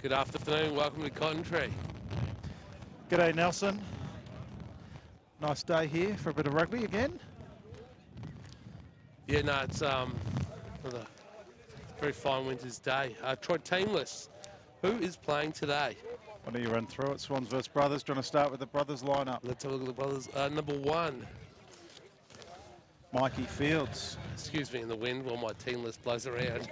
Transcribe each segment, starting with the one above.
Good afternoon, welcome to Cotton Tree. G'day Nelson. Nice day here for a bit of rugby again. Yeah, no, it's another very fine winter's day. Troy teamless. Who is playing today? Why don't you run through it? Swans versus Brothers. Do you want to start with the Brothers lineup? Let's have a look at the Brothers. Number 1. Mikey Fields. Excuse me in the wind while my team list blows around.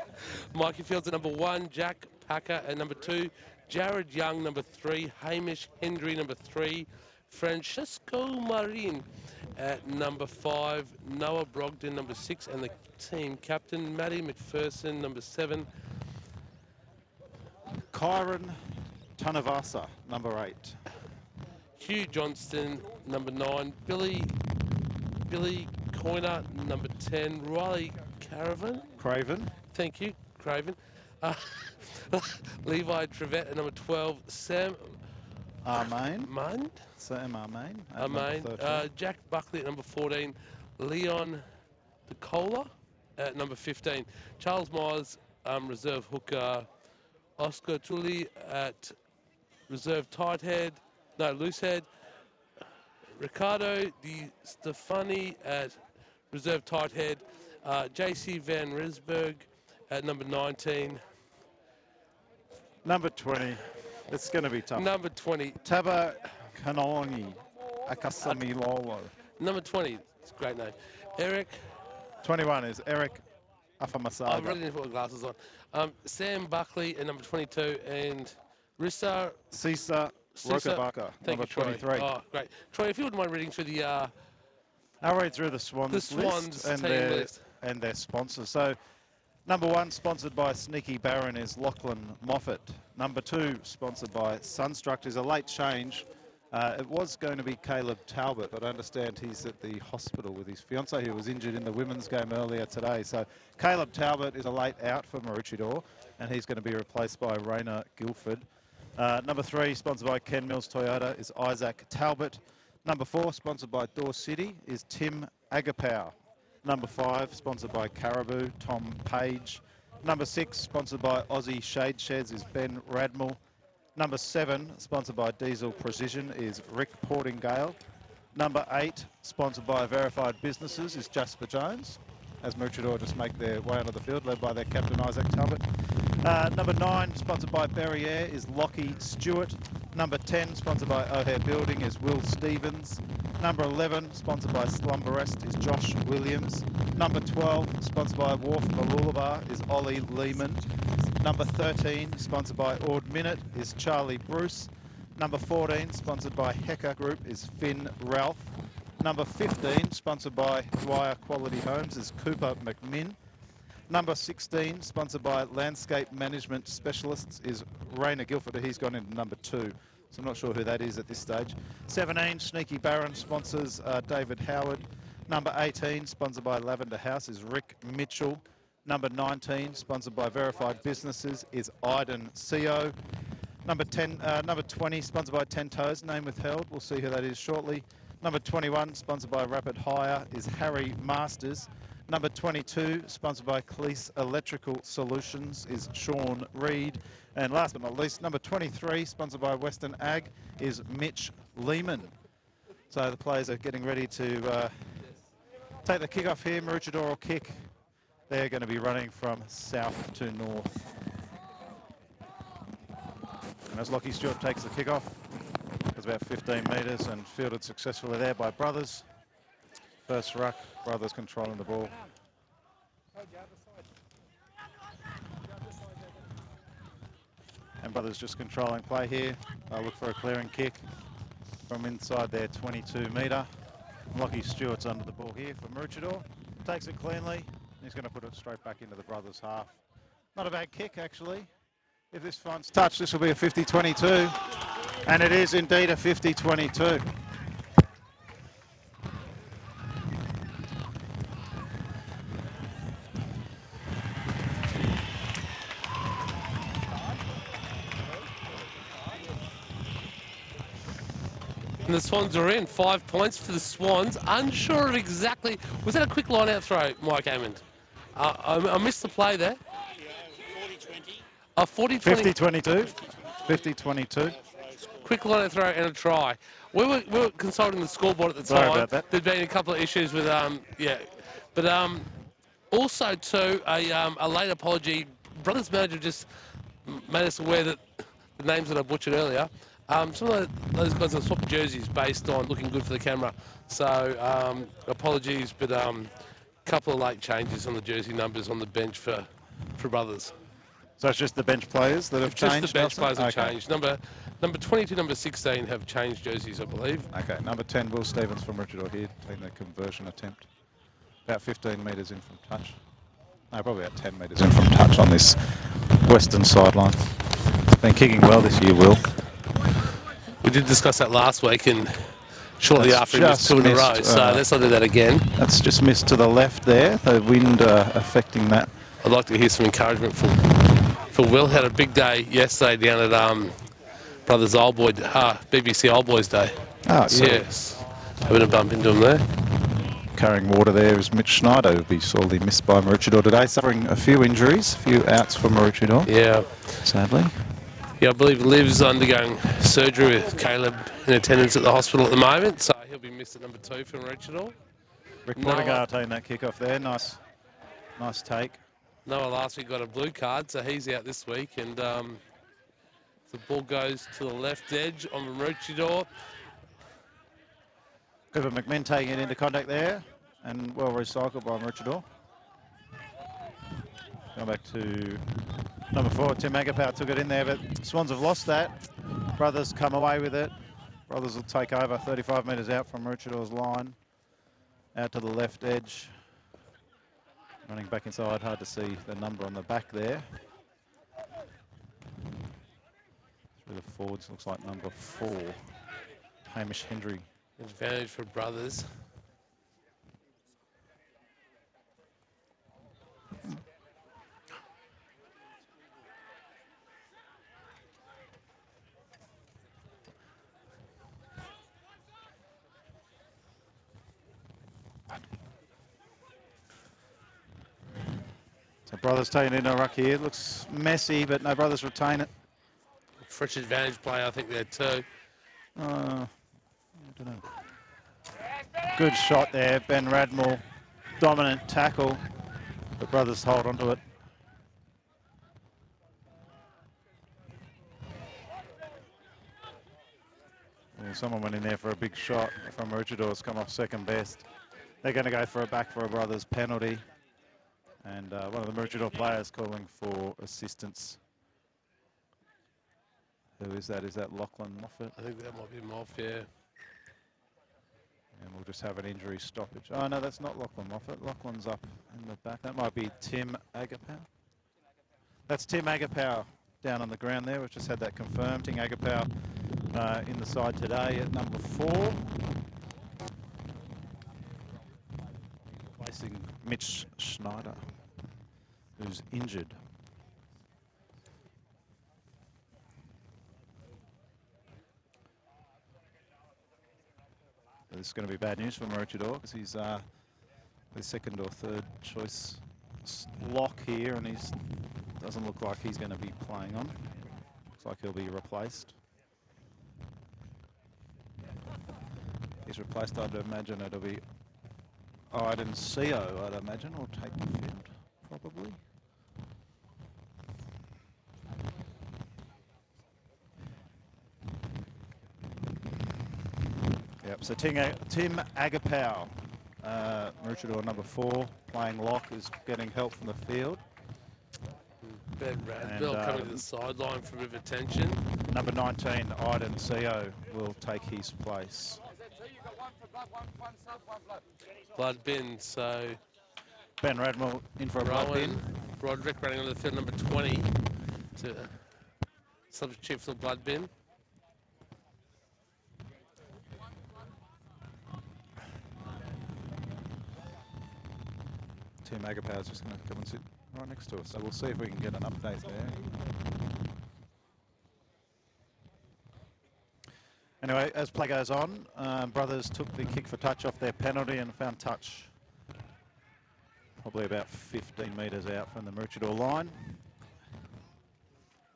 Mikey Fields at number 1, Jack Packer at number 2, Jared Young number 3, Hamish Hendry number 3, Francesco Marin at number 5, Noah Brogdon number 6, and the team captain Matty McPherson number 7. Kyron Tanavasa, number 8. Hugh Johnston number 9, Billy Coyner number 10, Riley Craven. Thank you, Craven. Levi Trevette at number 12, Sam Armain. Jack Buckley at number 14, Leon DeCola at number 15, Charles Myers, reserve hooker, Oscar Tully at reserve loosehead, Ricardo Di Stefani at reserve tight head, JC Van Rensburg at number 19. Number 20. It's going to be tough. Number 20. Taba Kanongi Akasamilolo. Number 20. It's a great name. Eric. 21 is Eric Afamasaga. I really need to put my glasses on. Sam Buckley at number 22 and Rissa Cisa Rokabaka, number 23. Oh, great. Troy, if you wouldn't mind reading through the... I'll read through the Swans list and their sponsors. So, number 1, sponsored by Sneaky Baron, is Lachlan Moffat. Number 2, sponsored by Sunstruct, is a late change. It was going to be Caleb Talbot, but I understand he's at the hospital with his fiancée who was injured in the women's game earlier today. So Caleb Talbot is a late out for Maroochydore, and he's going to be replaced by Raina Guilford. Number 3, sponsored by Ken Mills Toyota, is Isaac Talbot. Number 4, sponsored by Door City, is Tim Agapau. Number 5, sponsored by Caribou, Tom Page. Number 6, sponsored by Aussie Shade Sheds, is Ben Radmel. Number 7, sponsored by Diesel Precision, is Rick Portingale. Number 8, sponsored by Verified Businesses, is Jasper Jones, as Maroochydore just make their way onto the field, led by their captain Isaac Talbot. Number 9, sponsored by Berriere, is Lockie Stewart. Number 10, sponsored by O'Hare Building, is Will Stevens. Number 11, sponsored by Slumberest, is Josh Williams. Number 12, sponsored by Wharf Malulabar, is Ollie Lehman. Number 13, sponsored by Ord Minute, is Charlie Bruce. Number 14, sponsored by Hecker Group, is Finn Ralph. Number 15, sponsored by Dwyer Quality Homes, is Cooper McMinn. Number 16, sponsored by Landscape Management Specialists, is Raina Guilford. He's gone into number 2, so I'm not sure who that is at this stage. 17, Sneaky Baron sponsors David Howard. Number 18, sponsored by Lavender House, is Rick Mitchell. Number 19, sponsored by Verified Businesses, is Iden Seo. Number 20, sponsored by 10 Toes, name withheld. We'll see who that is shortly. Number 21, sponsored by Rapid Hire, is Harry Masters. Number 22, sponsored by Cleese Electrical Solutions, is Sean Reed. And last but not least, number 23, sponsored by Western Ag, is Mitch Lehman. So the players are getting ready to take the kick-off here. Maroochydore will kick. They're going to be running from south to north. And as Lockie Stewart takes the kick-off, it's about 15 metres and fielded successfully there by Brothers. First ruck, Brothers controlling the ball. And Brothers just controlling play here. They'll look for a clearing kick from inside their 22 metre. Lockie Stewart's under the ball here for Maroochydore. Takes it cleanly. He's going to put it straight back into the Brothers' half. Not a bad kick, actually. If this finds touch, this will be a 50-22. And it is indeed a 50-22. And the Swans are in. 5 points for the Swans. Unsure of exactly... Was that a quick line-out throw, Mike Hammond? I missed the play there. 40-20. 40-20. 50-22. 50-22. Quick line throw and a try. We were consulting the scoreboard at the Sorry time. about that. There'd been a couple of issues with but also too a late apology. Brothers manager just made us aware that the names that I butchered earlier. Some of those guys have swapped jerseys based on looking good for the camera. So apologies, but couple of late changes on the jersey numbers on the bench for brothers. So it's just the bench players that have changed? Just the bench players have okay. changed. Number 22, number 16 have changed jerseys, I believe. Okay, number 10, Will Stevens from Maroochydore here, taking the conversion attempt. About 15 metres in from touch. No, probably about 10 metres in from touch on this western sideline. Been kicking well this year, Will. We did discuss that last week, and shortly after he missed 2 in a row, so let's not do that again. That's just missed to the left there, the wind affecting that. I'd like to hear some encouragement for Will. Had a big day yesterday down at Brothers Old Boy, BBC Old Boys Day. Oh, yes. Having a bump into him there. Carrying water there is Mitch Schneider, who'll be sorely missed by Maroochydore today, suffering a few injuries, a few outs for Maroochydore. Yeah. Sadly. Yeah, I believe Liv's undergoing surgery with Caleb in attendance at the hospital at the moment, so he'll be missed at number 2 for Maroochydore. Rick Portigar taking that kick off there. Nice take. Noah last week got a blue card, so he's out this week, and the ball goes to the left edge on Maroochydore. Cooper McMinn taking it into contact there, and well recycled by Maroochydore. Going back to number 4, Tim Agapau took it in there, but Swans have lost that. Brothers come away with it. Brothers will take over 35 metres out from Maroochidore's line. Out to the left edge. Running back inside, hard to see the number on the back there. Through the forwards, looks like number 4, Hamish Hendry. Advantage for Brothers. So Brothers taking it in a ruck here. Looks messy, but no, Brothers retain it. Fresh advantage play, I think, there too. I don't know. Good shot there, Ben Radmore. Dominant tackle, but Brothers hold onto it. Well, someone went in there for a big shot from Maroochydore. It's come off second best. They're going to go for a back for a Brothers penalty. And one of the Maroochydore players calling for assistance. Who is that? Is that Lachlan Moffat? I think that might be Moff, yeah. And we'll just have an injury stoppage. Oh, no, that's not Lachlan Moffat. Lachlan's up in the back. That might be Tim Agapau. That's Tim Agapau down on the ground there. We've just had that confirmed. Tim Agapau in the side today at number 4. Replacing Mitch Schneider, who's injured. This is going to be bad news for Maroochydore because he's the second or third choice lock here, and he doesn't look like he's going to be playing on. Looks like he'll be replaced. He's replaced, I'd imagine it'll be Iden CO, I'd imagine, will take the field, probably. Yep, so Tim Agapau, Maroochydore number 4, playing lock, is getting help from the field. Ben Radbill coming to the sideline for a bit of attention. Number 19, Iden CO, will take his place. Blood bin, so... Ben Radmore in for a blood bin. Roderick running onto the field, number 20, to substitute for the blood bin. Tim Agapau is just going to come and sit right next to us, so we'll see if we can get an update there. Anyway, as play goes on, Brothers took the kick for touch off their penalty and found touch probably about 15 metres out from the Maroochydore line.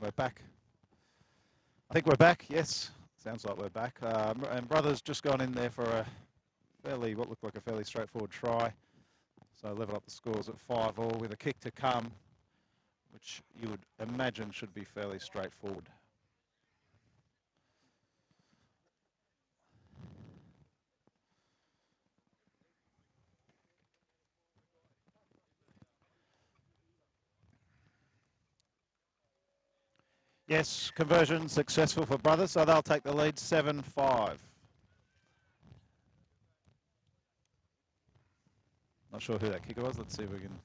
We're back. I think we're back, yes. Sounds like we're back. And Brothers just gone in there for a what looked like a fairly straightforward try. So level up the scores at 5-all with a kick to come, which you would imagine should be fairly straightforward. Yes, conversion successful for Brothers, so they'll take the lead 7-5. Not sure who that kicker was. Let's see if we can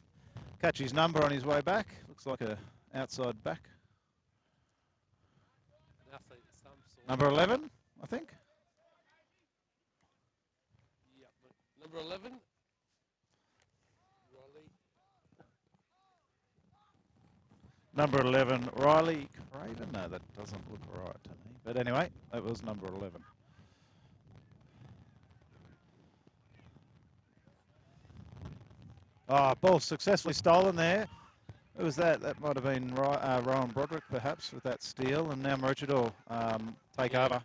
catch his number on his way back. Looks like a outside back. Number 11, I think. Yep. Number 11. Riley. Number 11, Riley Craven. No, that doesn't look right to me. But anyway, that was number 11. Oh, ball successfully stolen there. Who was that? That might have been Rowan Broderick, perhaps, with that steal. And now Maroochydore take over.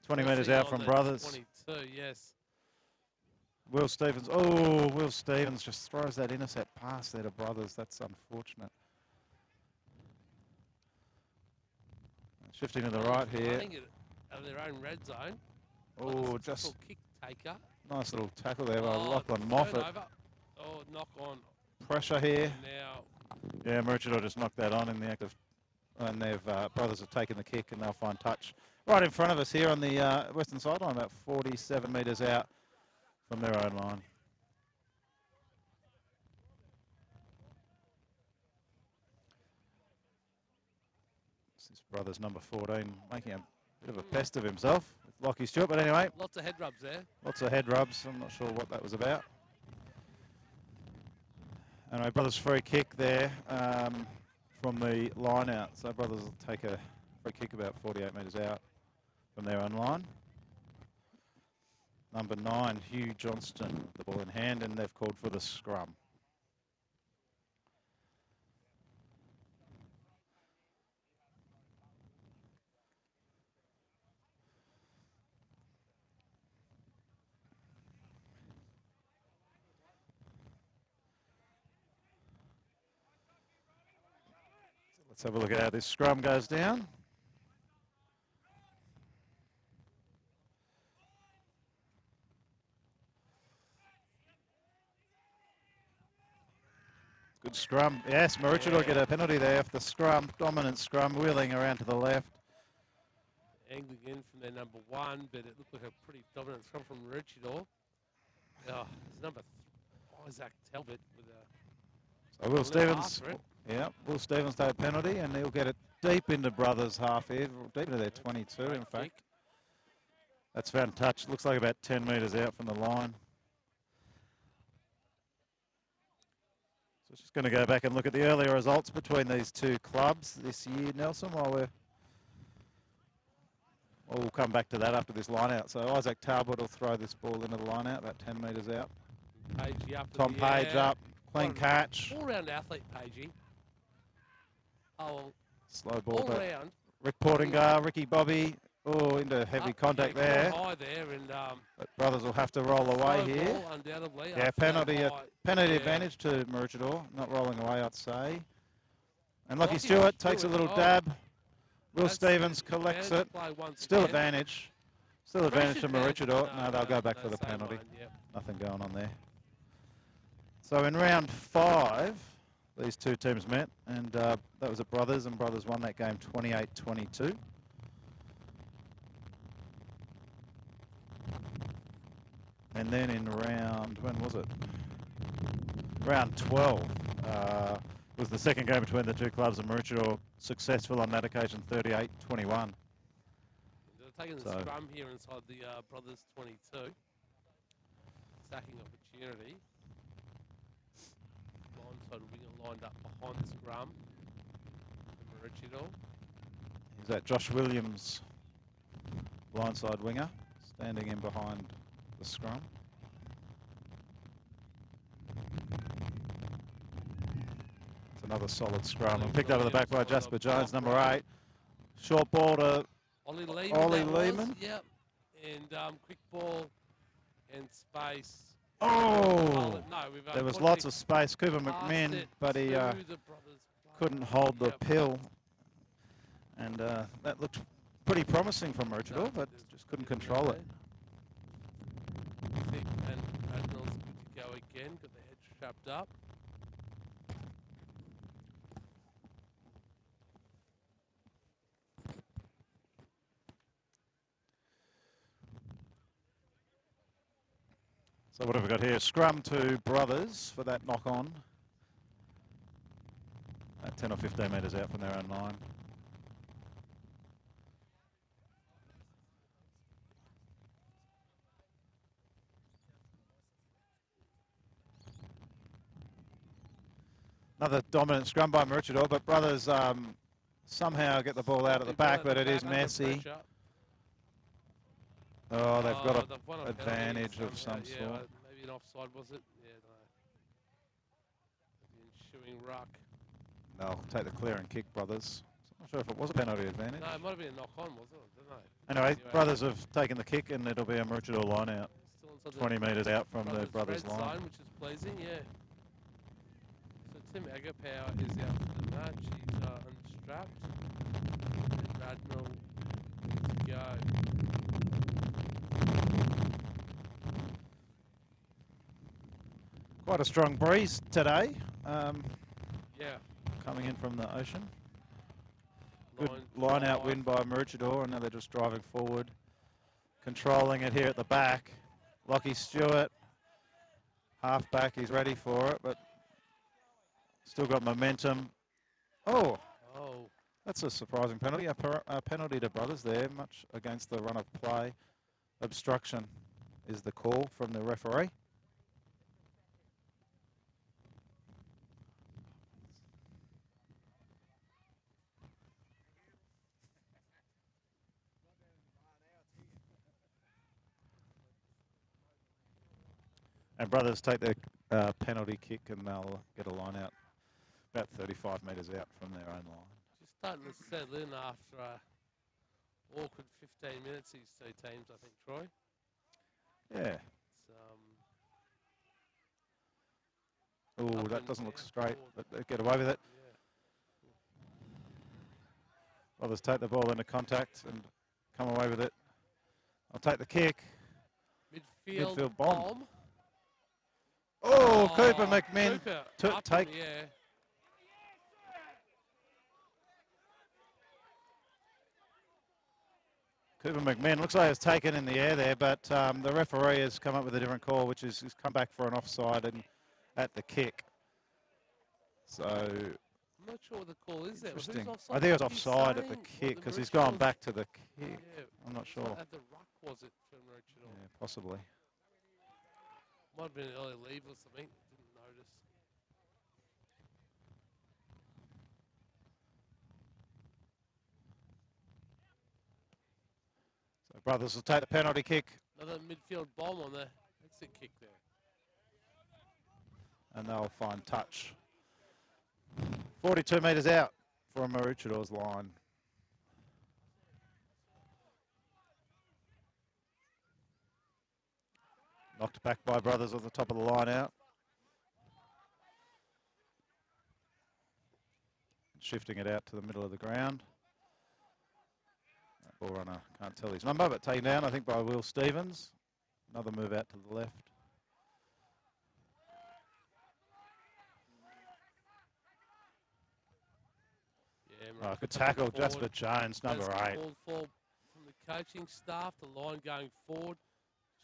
20 metres out from Brothers. 22, yes. Will Stevens. Oh, Will Stevens just throws that intercept pass there to Brothers. That's unfortunate. Shifting to the right here. Of their own red zone. Oh, just kick taker. Nice little tackle there by Lachlan Moffat. Turnover. Oh, knock on. Pressure here. Now. Yeah, Maroochydore just knocked that on in the act of, and they've Brothers have taken the kick and they'll find touch right in front of us here on the western sideline, about 47 metres out from their own line. This is Brothers number 14 making a bit of a pest of himself with Lockie Stewart, but anyway. Lots of head rubs there. Lots of head rubs. I'm not sure what that was about. Anyway, Brothers free kick there from the line out. So Brothers will take a free kick about 48 metres out from their own line. Number 9, Hugh Johnston, the ball in hand, and they've called for the scrum. Let's have a look at how this scrum goes down. Good scrum. Yes, Maroochydore get a penalty there for the scrum. Dominant scrum, wheeling around to the left. Angling in from their number 1, but it looked like a pretty dominant scrum from Maroochydore. Oh, it's number Isaac Talbot with a... So Will Stevens, yeah, Will Stevens take a penalty and he'll get it deep into Brothers' half here, deep into their 22 in fact. Kick. That's found touch. Looks like about 10 metres out from the line. So it's just going to go back and look at the earlier results between these two clubs this year, Nelson, while we'll come back to that after this line out. So Isaac Talbot will throw this ball into the line out, about 10 metres out. Pagey up. Tom Page up, clean catch. All-round athlete, Pagey. Oh, slow ball. All round. Rick Portingar, Ricky Bobby. Oh, into heavy contact there. High there and, but Brothers will have to roll away here. Ball, undoubtedly. Yeah, penalty advantage to Maroochydore. Not rolling away, I'd say. And Lockie Stewart takes a little dab. Will Stevens collects it. Still advantage. Still advantage to Maroochydore. No, they'll go back for the penalty. Nothing going on there. So in round 5, these two teams met, and that was at Brothers, and Brothers won that game 28-22. And then in round, when was it? Round 12 was the second game between the two clubs, and Maroochydore successful on that occasion, 38-21. They're taking the scrum here inside the Brothers 22. Stacking opportunity. Blindside winger lined up behind the scrum for Maroochydore. Is that Josh Williams, blindside winger, standing in behind the scrum. It's another solid scrum. And picked up at the back by Jasper Jones, number 8. Short ball to Ollie Lehman. Yep. And quick ball and space. Oh! There was lots of space. Cooper McMinn, but he couldn't hold the pill. And that looked pretty promising from Maroochydore, but just couldn't control it. And Admiral's good to go again, got the head strapped up. So what have we got here? Scrum to Brothers for that knock-on. 10 or 15 metres out from their own line. Another dominant scrum by Maroochydore, but Brothers somehow get the ball out at the back, but it is messy. Oh, they've got an advantage of some sort. Maybe an offside, was it? Yeah, no. The ensuing ruck. They'll take the clear and kick, Brothers. I'm not sure if it was a penalty advantage. No, it might have been a knock-on, was it? I don't know. Anyway, Brothers have taken the kick, and it'll be a Maroochydore line out. 20 metres out from the Brothers line. Zone, which is pleasing, yeah. So Tim Agapower is out for the match. He's unstrapped. And Admiral to go. Quite a strong breeze today. Yeah. Coming in from the ocean. Good line out win by Maroochydore, and now they're just driving forward. Controlling it here at the back. Lockie Stewart, half back, he's ready for it, but still got momentum. Oh, that's a surprising penalty. A penalty to Brothers there, much against the run of play. Obstruction is the call from the referee. And Brothers take their penalty kick, and they'll get a line out about 35 metres out from their own line. Just starting to settle in after awkward 15 minutes, these two teams, I think, Troy. Yeah. Oh, that doesn't look straight, but they get away with it. Yeah. Brothers take the ball into contact and come away with it. I'll take the kick. Midfield bomb. Oh, Cooper McMinn Cooper take. Yeah. Cooper McMinn looks like it was taken in the air there, but the referee has come up with a different call, which is he's come back for an offside and at the kick. So I'm not sure what the call is there. interesting. Who's offside? I think it was offside at the kick because he's gone back to the kick. Yeah, I'm not sure. At the ruck, was it, for Maroochydore? Yeah, possibly. Might have been an early leave or something. Didn't notice. So Brothers will take the penalty kick. Another midfield bomb on the exit kick there. And they'll find touch. 42 metres out from Maroochidore's line. Knocked back by Brothers at the top of the line out. Shifting it out to the middle of the ground. That ball runner can't tell his number, but taken down, I think, by Will Stevens. Another move out to the left. Yeah, good tackle, Jasper Jones, number 8. Called for from the coaching staff, the line going forward,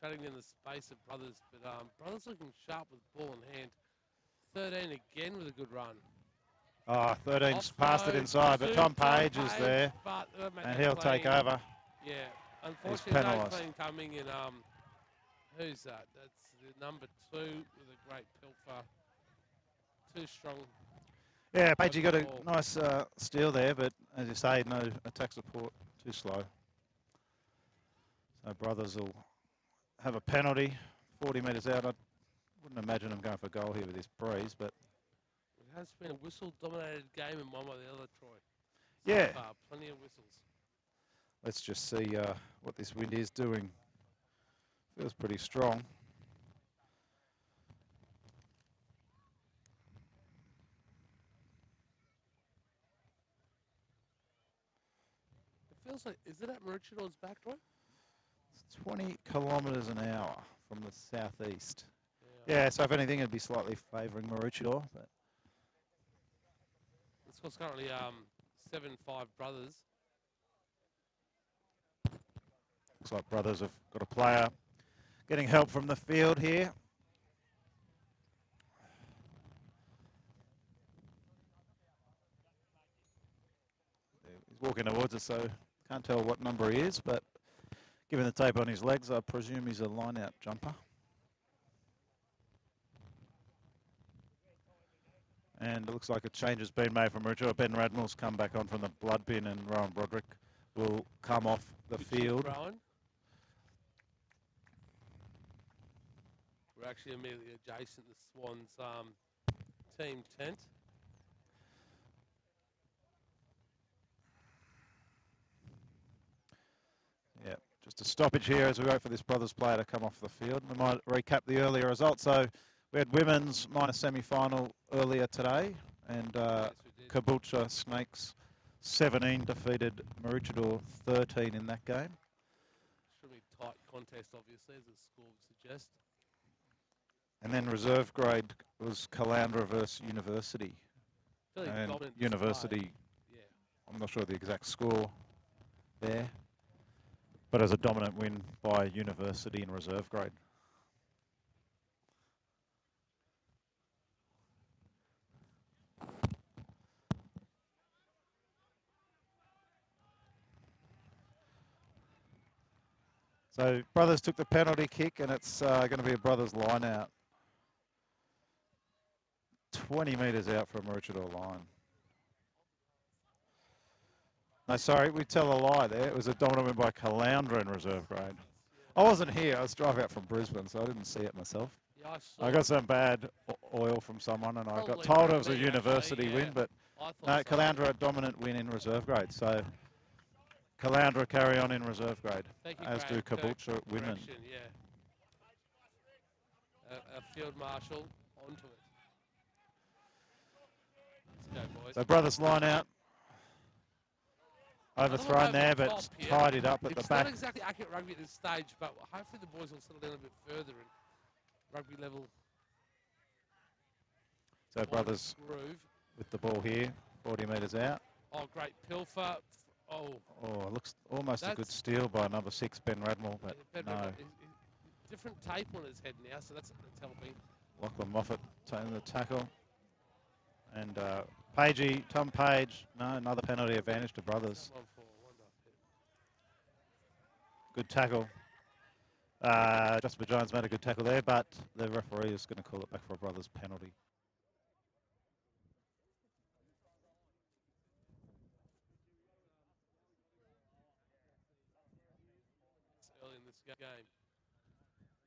shutting in the space of Brothers. But Brothers looking sharp with ball in hand. 13 again with a good run. 13's passed it inside, but Tom Page is there, and he'll take over. Yeah, unfortunately, no clean coming in. Who's that? That's the number 2 with a great pilfer. Too strong. Yeah, Pagey got a nice steal there, but as you say, no attack support, too slow. So Brothers will have a penalty, 40 metres out. I wouldn't imagine them going for goal here with this breeze, but... It has been a whistle-dominated game in one way or the other, Troy. Yeah. So far, plenty of whistles. Let's just see what this wind is doing. Feels pretty strong. It feels like, is it at Maroochidore's back, Troy? It's 20 kilometres an hour from the southeast. Yeah, so if anything, it'd be slightly favouring Maroochydore. But the score's currently 7-5 Brothers. Looks like Brothers have got a player getting help from the field here. He's walking towards us, so can't tell what number he is, but given the tape on his legs, I presume he's a line-out jumper. And it looks like a change has been made from Maroochydore. Ben Radnall's come back on from the blood bin, and Rowan Broderick will come off the field. We're actually immediately adjacent to Swans team tent. Yeah, just a stoppage here as we wait for this Brothers player to come off the field. We might recap the earlier results. So we had women's minor semi-final earlier today, and Caboolture Snakes 17 defeated Maroochydore 13 in that game. Extremely tight contest, obviously, as the score would suggest. And then reserve grade was Caloundra versus University. And University, I'm not sure the exact score there, but as a dominant win by University in reserve grade. So Brothers took the penalty kick, and it's going to be a Brothers line out. 20 metres out from Maroochydore line. No, sorry, we tell a lie there. It was a dominant win by Caloundra in reserve grade. I wasn't here. I was driving out from Brisbane, so I didn't see it myself. Yeah, I got some bad oil from someone, and I got told it was a University win, but no, Caloundra a dominant win in reserve grade. So Caloundra carry on in reserve grade, as do Caboolture women. A field marshal onto it. Let's go, boys. So Brothers line out. Overthrown there, but tied it up at the back. It's not exactly accurate rugby at this stage, but hopefully the boys will settle down a bit further and rugby level So brothers groove with the ball here, 40 metres out. Oh, great pilfer. Oh, it looks almost a good steal by number 6, Ben Radmore, but no. Different tape on his head now, so that's helping. Lachlan Moffat taking the tackle. And Pagey, Tom Page, no, another penalty advantage to brothers. Good tackle. Jasper Jones made a good tackle there, but the referee is going to call it back for a brothers penalty. Early in this game,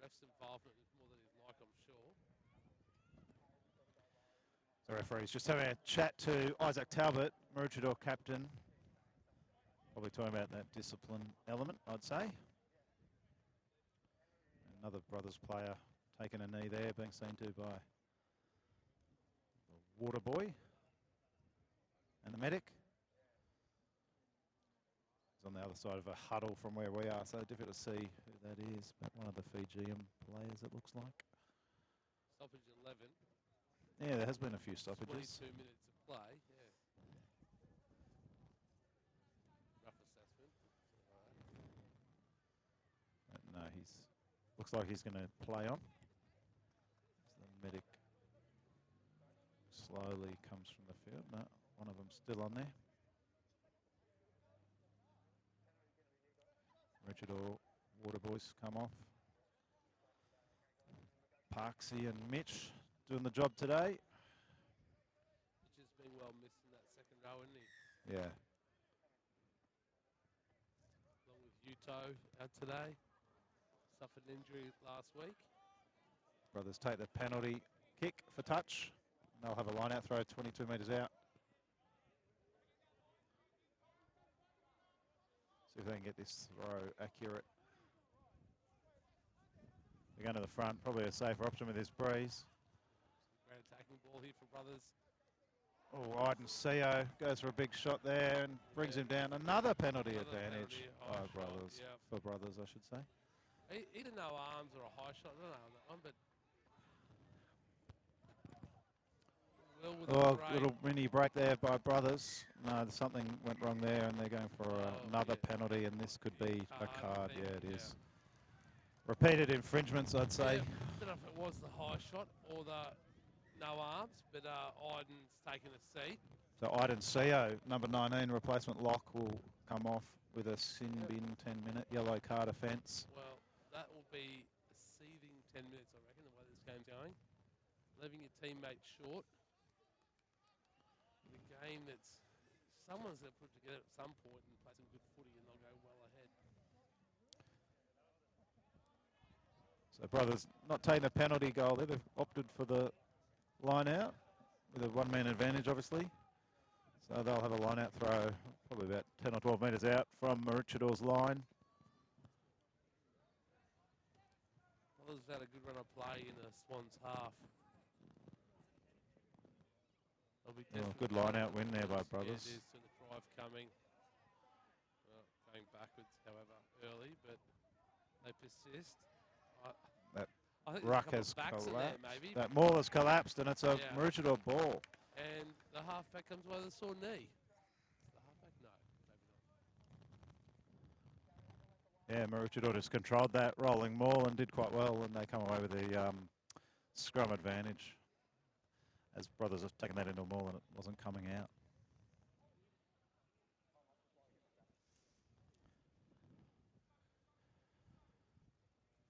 ref's involvement is more than he'd like, I'm sure. The referee's just having a chat to Isaac Talbot, Maroochydore captain. Probably talking about that discipline element, I'd say. Another brothers player taking a knee there, being seen to by the water boy and the medic. He's on the other side of a huddle from where we are, so difficult to see who that is, but one of the Fijian players, it looks like. Stoppage 11. Yeah, there has been a few stoppages. 22 minutes of play, yeah. Rough assessment. No, looks like he's going to play on. As the medic slowly comes from the field. No, one of them's still on there. Maroochydore water boys come off. Parksy and Mitch doing the job today. Mitch has been well missed in that second row, isn't he? Yeah. Along with Uto out today. Suffered an injury last week. Brothers take the penalty kick for touch. They'll have a line out throw 22 metres out. See if they can get this throw accurate. They're going to the front, probably a safer option with this breeze. Great attacking ball here for brothers. Oh, Iden Seo goes for a big shot there and brings him down. Another penalty advantage by brothers, for brothers, I should say. Either no arms or a high shot, I don't know on that one, but little mini break there by brothers. No, something went wrong there, and they're going for another penalty, and this could be a card. Yeah, it is. Repeated infringements, I'd say. Yeah, I don't know if it was the high shot or the no arms, but Iden's taken a seat. So Iden Seo, number 19, replacement lock, will come off with a sin bin 10-minute yellow card offence. Well, that will be a seething 10 minutes, I reckon, the way this game's going. Leaving your teammate short. The game that's someone's going to put together at some point and play some good footy, and they'll go well ahead. So brothers not taking a penalty goal there. They've opted for the line out with a one-man advantage, obviously. So they'll have a line out throw probably about 10 or 12 metres out from Maroochidore's line. Brothers had a good run of play in the Swans half. Good line out win there by brothers. Yeah, it is, to the drive coming. Well, going backwards, however, early, but they persist. That I think ruck has collapsed. collapsed. There, maybe. That maul has collapsed, and it's a Maroochydore ball. And the halfback comes away with a sore knee. The halfback? No, maybe not. Yeah, Maroochydore just controlled that rolling maul and did quite well, and they come away with the scrum advantage. As brothers have taken that into a maul and it wasn't coming out.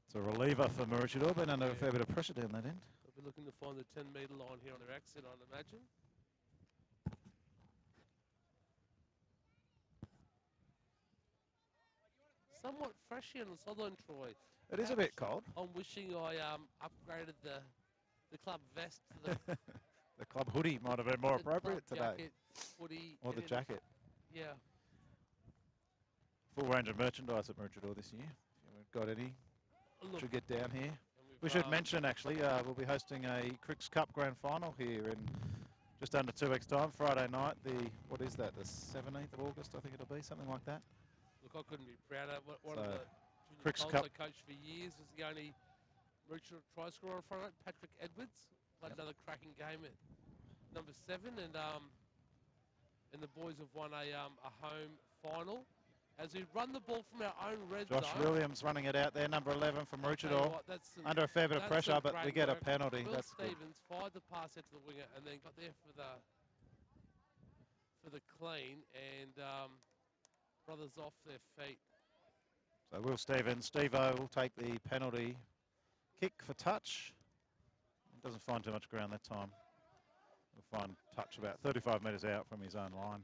It's a reliever for Maroochydore, been under a fair bit of pressure down that end. They'll be looking to find the 10-metre line here on their exit, I'd imagine. Somewhat freshy on the sideline, Troy. It is a bit cold. I'm wishing I upgraded the club vest to the the club hoodie might have been more appropriate today. Jacket, hoodie, or the jacket. Yeah. Full range of merchandise at Maroochydore this year. If you haven't got any, should get down here. We should mention, actually, we'll be hosting a Cricks Cup Grand Final here in just under 2 weeks' time, Friday night. What is that, the 17th of August, I think it'll be, something like that. Look, I couldn't be prouder. One of the Cricks Cup I coached for years was the only Maroochydore try scorer in front of it, Patrick Edwards. Played another cracking game at number 7, and the boys have won a home final. As we run the ball from our own red zone. Josh Williams running it out there, number 11 from Maroochydore. Under a fair bit of pressure, but we get a penalty. Will That's Stevens good. fired the pass out to the winger and then got there for the clean, and brothers off their feet. So Will Stevens, Steve-O will take the penalty kick for touch. Doesn't find too much ground that time. We'll find touch about 35 metres out from his own line.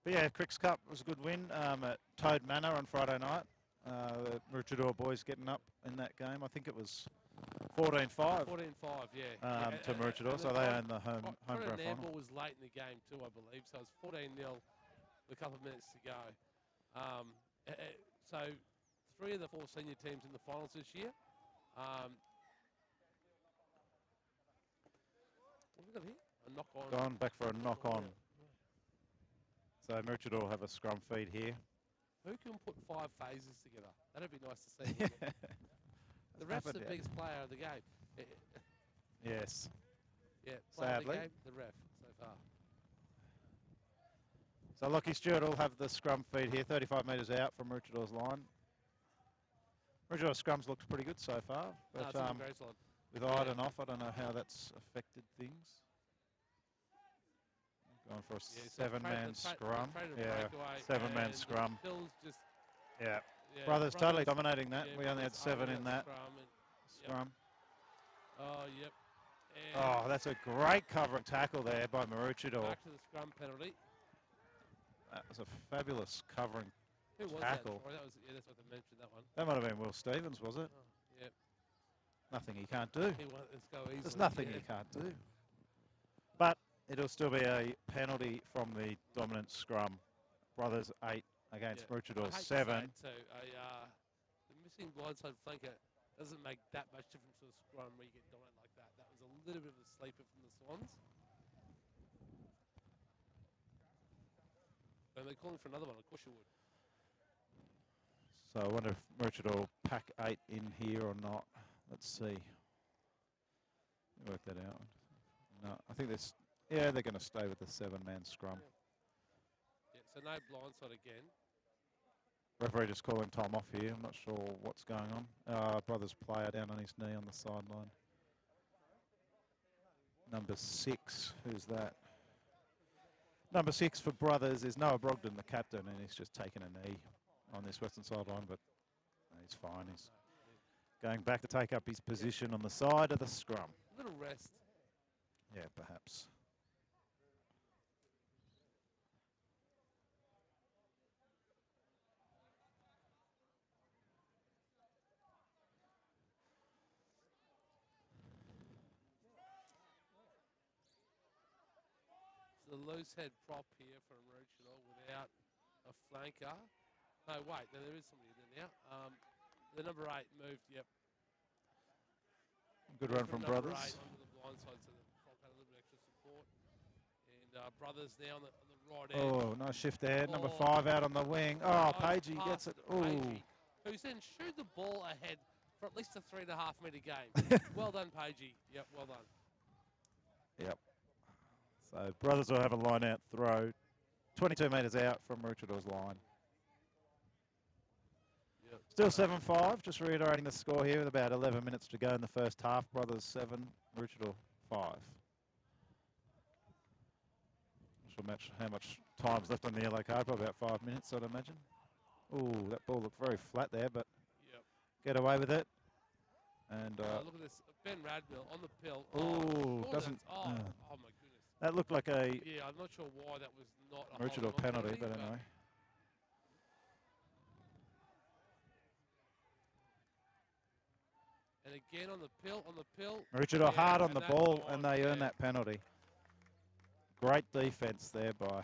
But yeah, Cricks Cup was a good win at Toad Manor on Friday night. The Maroochydore boys getting up in that game. I think it was 14-5. 14-5, yeah. To Maroochydore, so they own the home grand final. Namble was late in the game too, I believe. So it was 14-0 with a couple of minutes to go. So 3 of the 4 senior teams in the finals this year. What have we got here? A knock on. Gone back for a knock on. So Maroochydore will have a scrum feed here. Who can put 5 phases together? That'd be nice to see. The ref's the biggest player of the game. Yes. Yeah, sadly. Of the game, the ref so far. So Lockie Stewart will have the scrum feed here, 35 metres out from Maroochidore's line. Maroochydore scrums looked pretty good so far, but very solid. With Iden off, I don't know how that's affected things. Going for a 7-man scrum. Yeah, 7-man scrum. Just, yeah, Brothers totally dominating that. We only had 7 in that scrum. Oh, yep. And that's a great covering tackle there by Maroochydore. Back to the scrum penalty. That was a fabulous covering tackle. That? That was, that's what they mentioned, that one. That might have been Will Stevens, was it? Oh, yep. Nothing he can't do. Let's go easily. There's nothing he can't do. But it'll still be a penalty from the dominant scrum. Brothers 8 against Maroochydore 7. The missing blindside flanker doesn't make that much difference to a scrum where you get dominant like that. That was a little bit of a sleeper from the Swans. And they're calling for another one. Of course you would. So I wonder if Maroochydore will pack 8 in here or not. Let's see. Work that out. No, I think this. Yeah, they're going to stay with the 7-man scrum. Yeah, so no blindside again. Referee just calling time off here. I'm not sure what's going on. Brothers player down on his knee on the sideline. Number 6, who's that? Number 6 for Brothers is Noah Brogdon, the captain, and he's just taken a knee on this western sideline, but he's fine. He's going back to take up his position on the side of the scrum. A little rest. Yeah, perhaps. It's the loose head prop here from Maroochydore without a flanker. No, wait, no, there is somebody in there now. The number 8 moved, yep. Good run from Brothers. Number 8 onto the blind side, so the prop had a little bit extra support. And Brothers now on the right end. Oh, nice shift there. Number 5 out on the wing. Oh, Pagey gets it. Oh. Who's then shooed the ball ahead for at least a 3.5 metre game. Well done, Pagey. Yep, well done. Yep. So Brothers will have a line out throw. 22 metres out from Maroochidore's line. Yep. Still 7-5. Just reiterating the score here with about 11 minutes to go in the first half. Brothers 7, Maroochydore 5. Not sure how much time's left on the yellow card. Probably about 5 minutes, I'd imagine. Oh, that ball looked very flat there, but get away with it. And look at this, Ben Radmill on the pill. Doesn't. Oh my goodness. That looked like a. Yeah, I'm not sure why that was not a Maroochydore penalty, but anyway. And again on the pill, Maroochydore hard on the ball, and they earn that penalty. Great defence there by.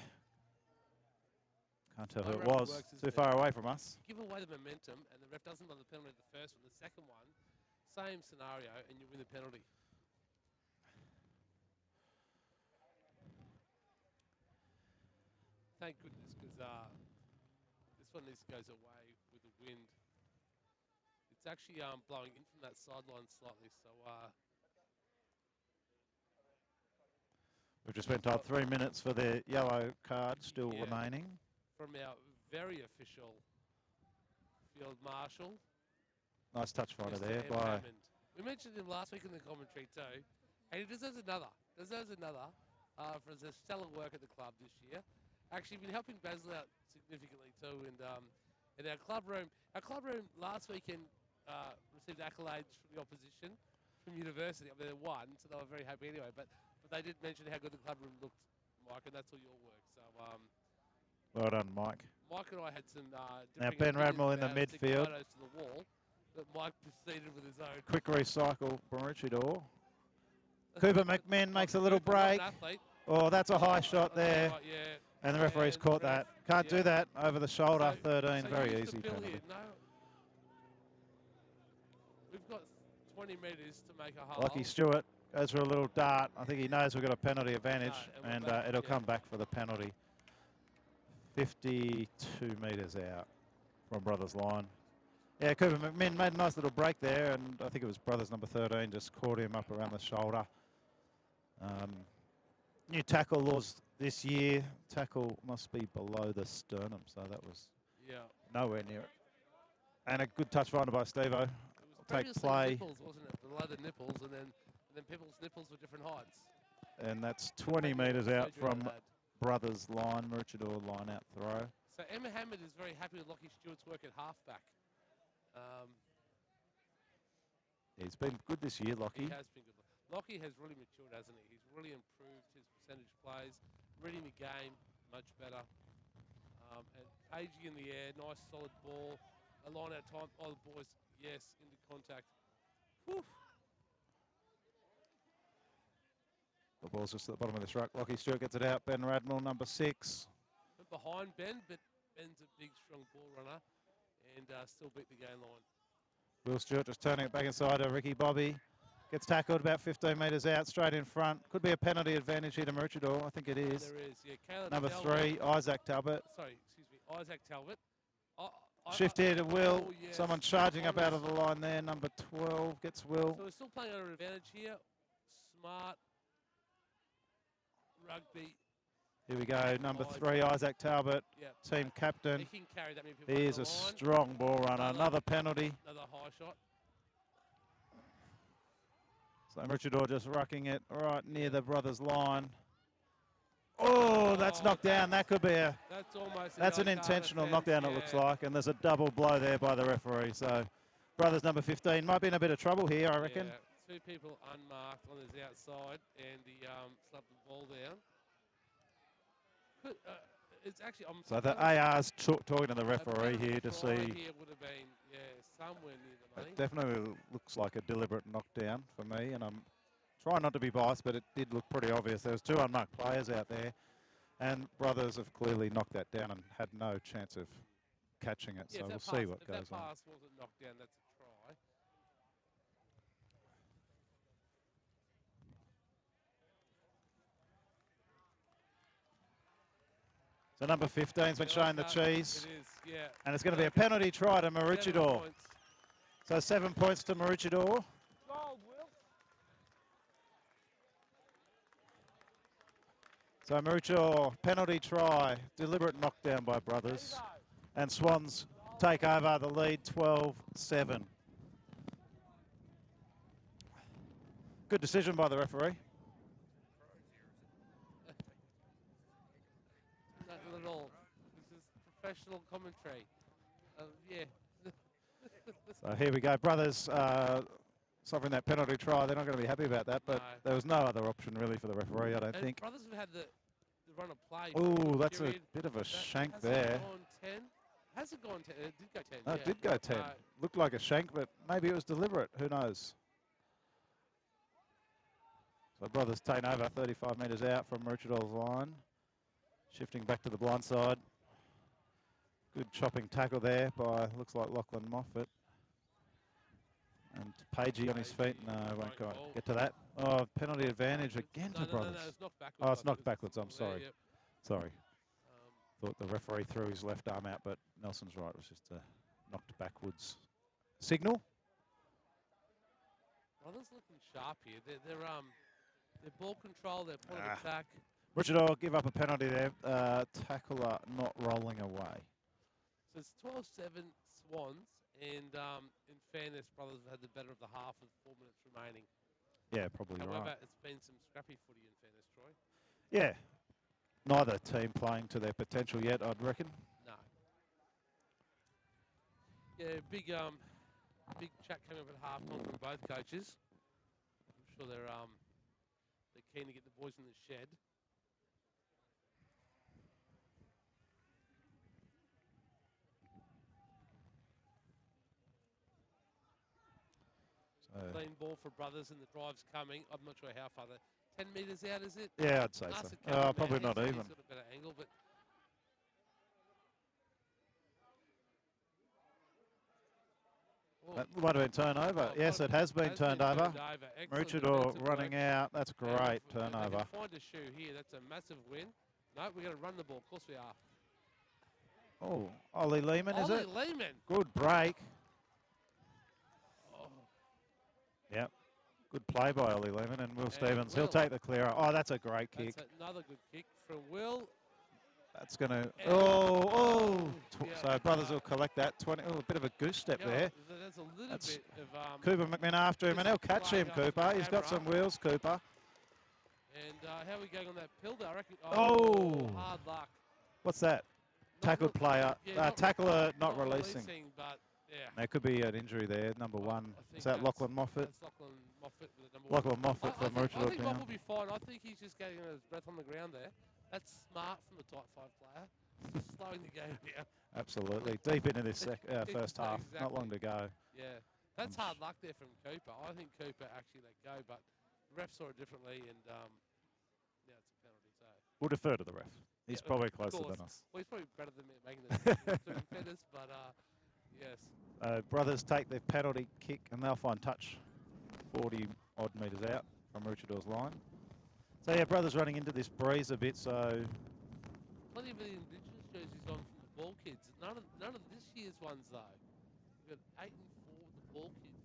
Can't tell who it was. Too far away from us. You give away the momentum, and the ref doesn't blow the penalty the first one. The second one, same scenario, and you win the penalty. Thank goodness, because this one needs to go away with the wind. It's actually blowing in from that sideline slightly, so. We've just been told 3 minutes for the yellow card still remaining. From our very official field marshal. Nice touch finder Mr. there M. by... Hammond. We mentioned him last week in the commentary too, and he deserves another. For his stellar work at the club this year. Actually, been helping Basil out significantly too, and in our club room last weekend received accolades from the opposition, from university. I mean, they won, so they were very happy anyway. But they did mention how good the club room looked, Mike, and that's all your work. So well done, Mike. Mike and I had some. Now Ben Radmel in the midfield. To the wall, but Mike proceeded with his own. Quick recycle, Maroochydore. Cooper McMinn makes a little break. Oh, that's a high shot there. And the referee's caught that. Can't do that over the shoulder. 13, very easy penalty. No. We've got 20 metres to make a half. Lockie Stewart goes for a little dart. I think he knows we've got a penalty advantage, and it'll come back for the penalty. 52 metres out from Brothers line. Yeah, Cooper McMinn made a nice little break there, and I think it was Brothers number 13 just caught him up around the shoulder. New tackle laws this year. Tackle must be below the sternum, so that was nowhere near it. And a good touch finder by Steve-O. Take play. Nipples, wasn't it? Below the nipples, and then people's nipples were different heights. And that's 20 metres out from Brothers line, Maroochydore line out throw. So Emma Hammond is very happy with Lockie Stewart's work at halfback. He's been good this year, Lockie. He has been good. Lockie has really matured, hasn't he? He's really improved his percentage plays, reading the game much better. And Pagey in the air, nice solid ball. A line out time. Oh, the boys, yes, into contact. Whew. The ball's just at the bottom of the ruck. Lockie Stewart gets it out. Ben Radmel, number 6. Behind Ben, but Ben's a big, strong ball runner and still beat the game line. Will Stewart just turning it back inside to Ricky Bobby. Gets tackled about 15 metres out, straight in front. Could be a penalty advantage here to Maroochydore. I think it is. There is, yeah. Number 3, Isaac Talbot. Sorry, excuse me, Isaac Talbot. Shift here to Will. Oh, yes. Someone charging up out of the line there. Number 12 gets Will. So we're still playing under advantage here. Smart rugby. Here we go. Number 3, Isaac Talbot, team captain. He can carry that many people. He is a strong ball runner. Another penalty. Another high shot. So Maroochydore just rucking it right near the Brothers line. Oh, that's knocked down. That could be a... That's an intentional knockdown, it looks like. And there's a double blow there by the referee. So Brothers number 15 might be in a bit of trouble here, I reckon. Yeah, 2 people unmarked on his outside, and he slapped the ball down. It's actually... so the AR's talking to the referee here to see... Here would have been, somewhere near the money. It definitely looks like a deliberate knockdown for me, and I'm trying not to be biased, but it did look pretty obvious. There was 2 unmarked players out there, and Brothers have clearly knocked that down and had no chance of catching it, so we'll see what goes on. If that pass wasn't knocked down, that's a try. So number 15's been showing the cheese. It is, yeah. And it's going to be a penalty try to Maroochydore. So 7 points to Maroochydore. So Maroochydore, penalty try, deliberate knockdown by Brothers. And Swans take over the lead, 12-7. Good decision by the referee. Not at all. This is professional commentary. So here we go. Brothers suffering that penalty try. They're not going to be happy about that, but there was no other option really for the referee, I don't think. Brothers have had the run of play. Oh, that's a bit of a shank there. Has it gone 10? It did go 10. No, it did go 10. Looked like a shank, but maybe it was deliberate. Who knows? So Brothers taken over 35 metres out from Maroochidore's line. Shifting back to the blind side. Good chopping tackle there by, looks like Lachlan Moffat. And Pagey on his feet. No, won't get to that. Oh, penalty advantage again to Brothers. No, it's knocked backwards. Oh, it's knocked backwards. I'm sorry. Sorry. Thought the referee threw his left arm out, but Nelson's right. It was just a knocked backwards signal. Brothers looking sharp here. Their ball control, their point of attack. Maroochydore give up a penalty there. Tackler not rolling away. So it's 12-7 Swans, and in fairness, Brothers have had the better of the half with 4 minutes remaining. Yeah, probably However, right. it's been some scrappy footy in fairness, Troy. Yeah. Neither team playing to their potential yet, I'd reckon. No. Yeah, big chat came up at halftime from both coaches. I'm sure they're keen to get the boys in the shed. Clean ball for Brothers, and the drive's coming. I'm not sure how far. 10 metres out, is it? Yeah, I'd say so. Probably not even. He's got a better angle, but... That might have been turned over. Yes, it has been turned over. Maroochydore running out. That's great turnover. They can find a shoe here. That's a massive win. No, we're going to run the ball. Of course we are. Oh, Ollie Lehman, is it? Ollie Lehman. Good break. Oh. Yep. Good play by Ollie Lehman and Will Stevens. He'll take the clearer. Oh, that's a great kick. That's another good kick from Will. That's going to... Yeah, so Brothers will collect that. 20. Oh, a bit of a goose step there. There's a little bit of... Cooper McMinn after him, and he'll catch him, Cooper. He's got some wheels, Cooper. And how are we going on that pillar? I reckon... hard luck. What's that? Tackled player. Tackler not releasing. But, yeah. There could be an injury there, number one. Is that Lachlan Moffat? That's Lachlan Moffat with the number one. Moffat for Maroochydore. I think Moffat will be fine. I think he's just getting his breath on the ground there. That's smart from a tight 5 player. Just slowing the game down. Absolutely. Deep into this first half. Exactly. Not long to go. Yeah. That's hard luck there from Cooper. I think Cooper actually let go, but the ref saw it differently, and yeah, it's a penalty. So we'll defer to the ref. He's probably closer than us. Well, he's probably better than me at making the fairness, but yes. Brothers take their penalty kick, and they'll find touch 40-odd metres out from Maroochidore's line. So, yeah, Brothers running into this breeze a bit, so... Plenty of the Indigenous jerseys on from the Ball Kids. None of this year's ones, though. We've got 8 and 4 with the Ball Kids.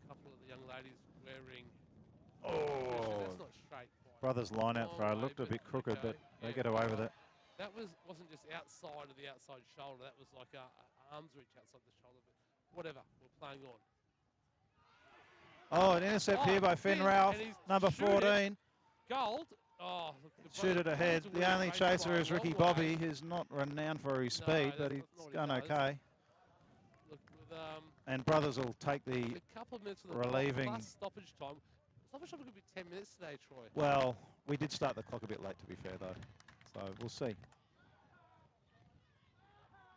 A couple of the young ladies wearing... That's not straight. Brothers line-out throw looked a bit crooked, but they get away with it. That wasn't just outside of the outside shoulder. That was like a arm's reach outside the shoulder. But whatever, we're playing on. Oh, an intercept here by Finn Ralph, number 14. Gold. Oh, shoot it ahead. The only chaser is Ricky Bobby, who's not renowned for his speed, but he's going okay. Look, with, and Brothers will take the couple of minutes relieving. Stoppage time. Stoppage time could be 10 minutes today, Troy. Well, we did start the clock a bit late, to be fair, though. So we'll see.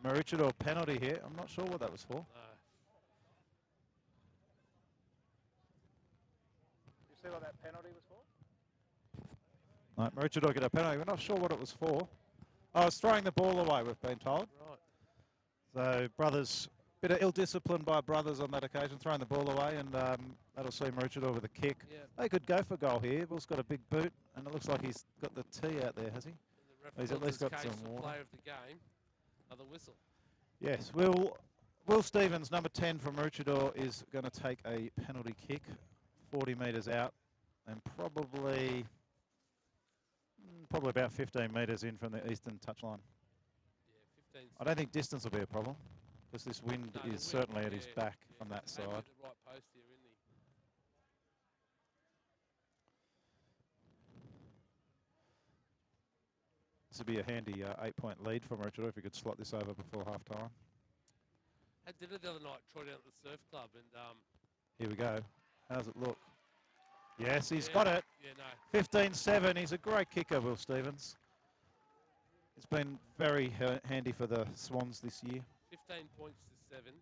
Maroochydore penalty here. I'm not sure what that was for. No. You see what that penalty was for? No, Maroochydore get a penalty. We're not sure what it was for. Oh, it's throwing the ball away, we've been told. Right. So Brothers, bit of ill discipline by Brothers on that occasion, throwing the ball away, and that'll see Maroochydore with a kick. Yeah. They could go for goal here. Will's got a big boot, and it looks like he's got the tee out there, has he? He's at least got some water. Player of the game, another whistle. Yes, Will Stevens, number 10 from Maroochydore, is going to take a penalty kick, 40 metres out, and probably about 15 metres in from the eastern touchline. Yeah, 15. I don't think distance will be a problem, because this wind is certainly at his back on that side. The right post here, isn't he? This would be a handy 8-point lead for Maroochydore if he could slot this over before half-time. Had dinner the other night, Troy, down at the surf club, and here we go. How's it look? Yes, he's got it. Yeah, no. 15-7. He's a great kicker, Will Stevens. It's been very handy for the Swans this year. 15 points to 7.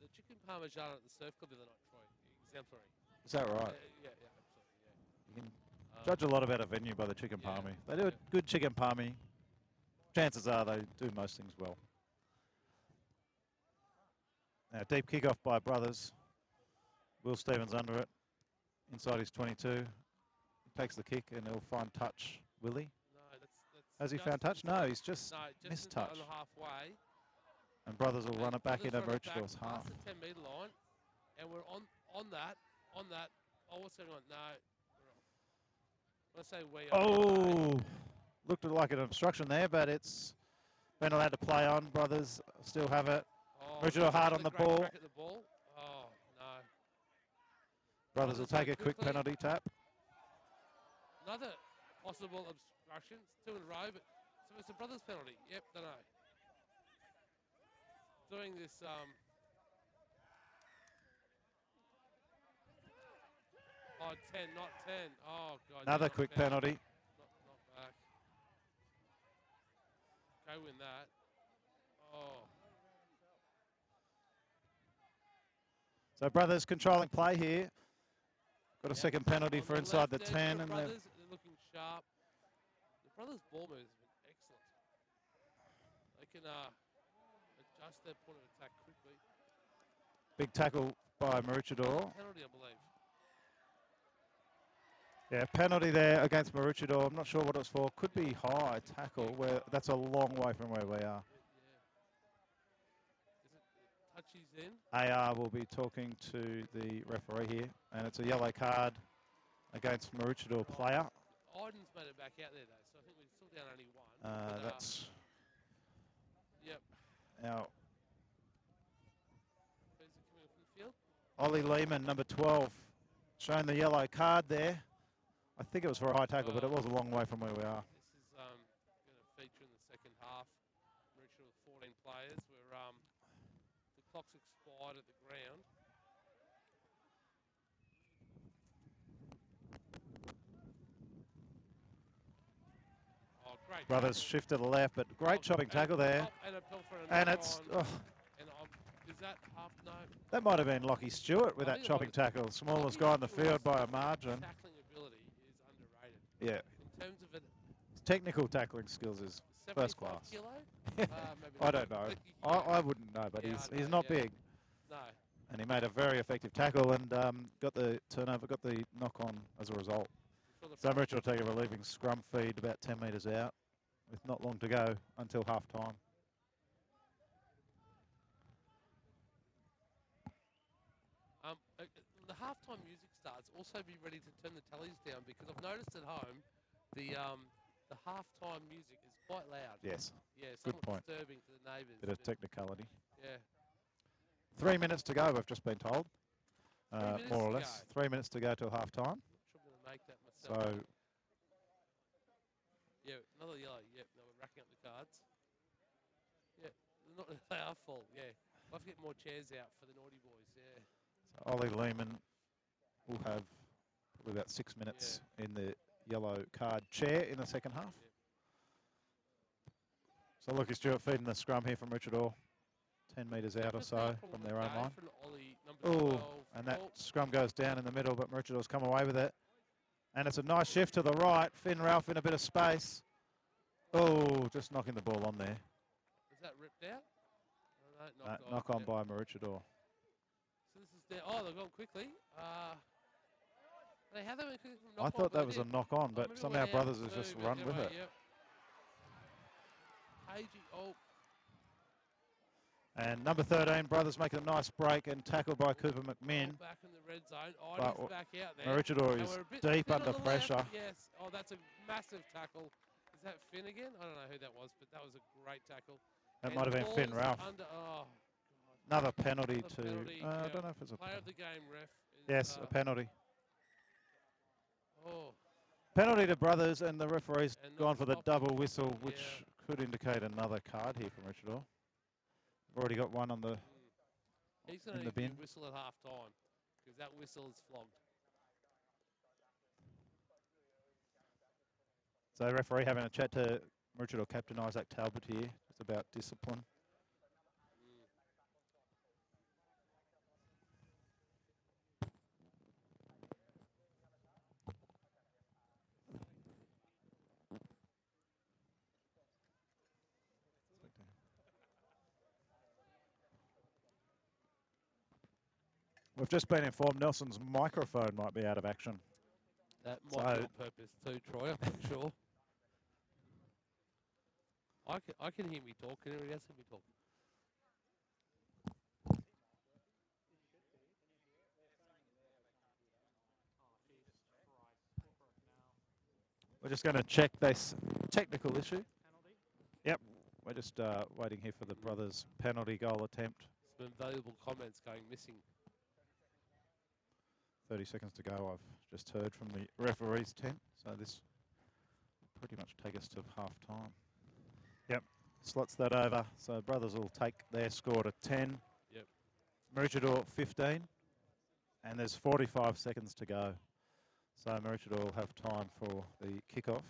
The chicken parmesan at the surf club the other night, Troy, exemplary. Is that right? Yeah, absolutely, yeah. You can judge a lot about a venue by the chicken palmy. They do a good chicken palmy. Chances are they do most things well. Now, deep kick-off by Brothers. Will Stevens under it, inside his 22. He takes the kick and he'll find touch. Will he? No, that's has he found touch? No, he's just missed touch. On the halfway. And Brothers will run it back into Maroochidore's half. Past the 10-metre line. And we're on that. Oh, what's going on? No. Let's say we. Oh, looked like an obstruction there, but it's been allowed to play on. Brothers still have it. Maroochydore hard on the ball. Crack at the ball. Oh, no. Brothers will take a quick penalty tap. Another possible obstruction. It's 2 in a row, but so it's a brothers penalty. Yep, don't know. Doing this. Oh, 10, not 10. Oh, God. Another quick penalty. Not back. Go win that. Oh. So brothers controlling play here. Got a second penalty for inside the 10. And they're looking sharp. The brothers' ball moves have been excellent. They can adjust their point of attack quickly. Big tackle by Maroochydore. Penalty, I believe. Yeah, penalty there against Maroochydore. I'm not sure what it's for. Could be high tackle. Where that's a long way from where we are. Yeah. Is it touchies in? AR will be talking to the referee here, and it's a yellow card against Maroochydore player. Iden's made it back out there though, so I think we're still down only 1. That's. Yep. Now. Who's it coming from the field? Ollie Lehman, number 12, showing the yellow card there. I think it was for a high tackle, but it was a long way from where we are. This is going to feature in the second half. Maroochydore with 14 players. The clock's expired at the ground. Oh, great. Brothers shift to the left, but great chopping tackle there. And it's. Is that half? No. That might have been Lockie Stewart with that chopping tackle. Smallest guy in the field by a margin. Tackling ability is underrated. Yeah. In terms of it. Technical tackling skills is first class. Kilo? I don't know. Yeah. I wouldn't know, but he's not big. No. And he made a very effective tackle and got the turnover, got the knock on as a result. So Maroochydore will take a relieving scrum feed about 10 metres out with not long to go until half time. The halftime music starts. Also be ready to turn the tallies down because I've noticed at home the halftime music is quite loud. Yes. Yeah, good point. Disturbing to the neighbours. Bit of technicality. Yeah. 3 minutes to go, we've just been told. More or less. Go. 3 minutes to go till half time. I'm not sure I'm going to make that myself. So. Yeah, another yellow. Yep, no, we're racking up the cards. Yeah, they are full. Yeah, we'll have to get more chairs out for the naughty boys. Yeah. So Ollie Lehman will have probably about 6 minutes in the yellow card chair in the second half. Yep. So Lucas Stewart feeding the scrum here from Maroochydore. 10 metres out or so from their own line. Oh, and that scrum goes down in the middle, but Maroochidore's come away with it. And it's a nice shift to the right. Finn Ralph in a bit of space. Oh, just knocking the ball on there. Is that ripped out? No, knock on by Maroochydore. So this is there. Oh, they've gone quickly. I thought that was a knock on, but somehow Brothers has just run with it. Yep. And number 13, Brothers making a nice break and tackled by Cooper McMinn. Back in the red zone. He's back out there. Maroochydore is deep under pressure. Yes. Oh, that's a massive tackle. Is that Finn again? I don't know who that was, but that was a great tackle. That might have been Finn Ralph. Oh, God. Another penalty to... I don't know if it's a... Player of the game, ref. Yes, a penalty. Oh. Penalty to Brothers, and the referee's gone for the double whistle, which could indicate another card here from Maroochydore. We've already got one on the He's going to need to whistle at half time because that whistle is flogged. So the referee having a chat to Maroochydore captain Isaac Talbot here. It's about discipline. We've just been informed Nelson's microphone might be out of action. That might be on purpose too, Troy. I'm not sure. I can hear me talk. Can anybody else hear me talk? We're just going to check this technical issue. Yep, we're just waiting here for the brothers' penalty goal attempt. Some valuable comments going missing. 30 seconds to go, I've just heard from the referee's tent, so this will pretty much take us to half-time. Yep, slots that over, so brothers will take their score to 10. Yep. Maroochydore 15, and there's 45 seconds to go. So Maroochydore will have time for the kickoff.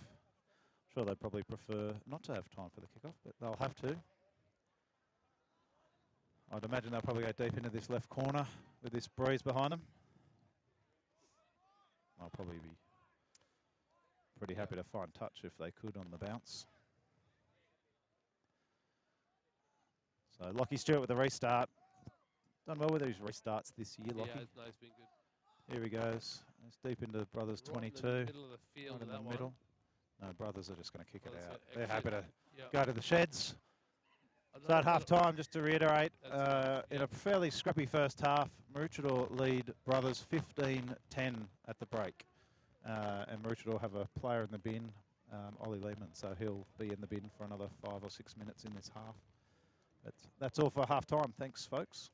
Sure, they'd probably prefer not to have time for the kickoff, but they'll have to. I'd imagine they'll probably go deep into this left corner with this breeze behind them. I'll probably be pretty happy to find touch if they could on the bounce. So Lockie Stewart with the restart. Done well with these restarts this year, Lockie. Yeah, no, it's been good. Here he goes. It's deep into brothers Right 22. in the middle of the field, Right in that the one. middle. No, brothers are just going to kick it Brothers out. are They're happy to Yep. go to the sheds. So Another at half time, just to reiterate, in a Yep. fairly scrappy first half, Maroochydore lead brothers 15-10 at the break. And Maroochydore have a player in the bin, Ollie Lehman, so he'll be in the bin for another 5 or 6 minutes in this half. But that's all for half time. Thanks, folks.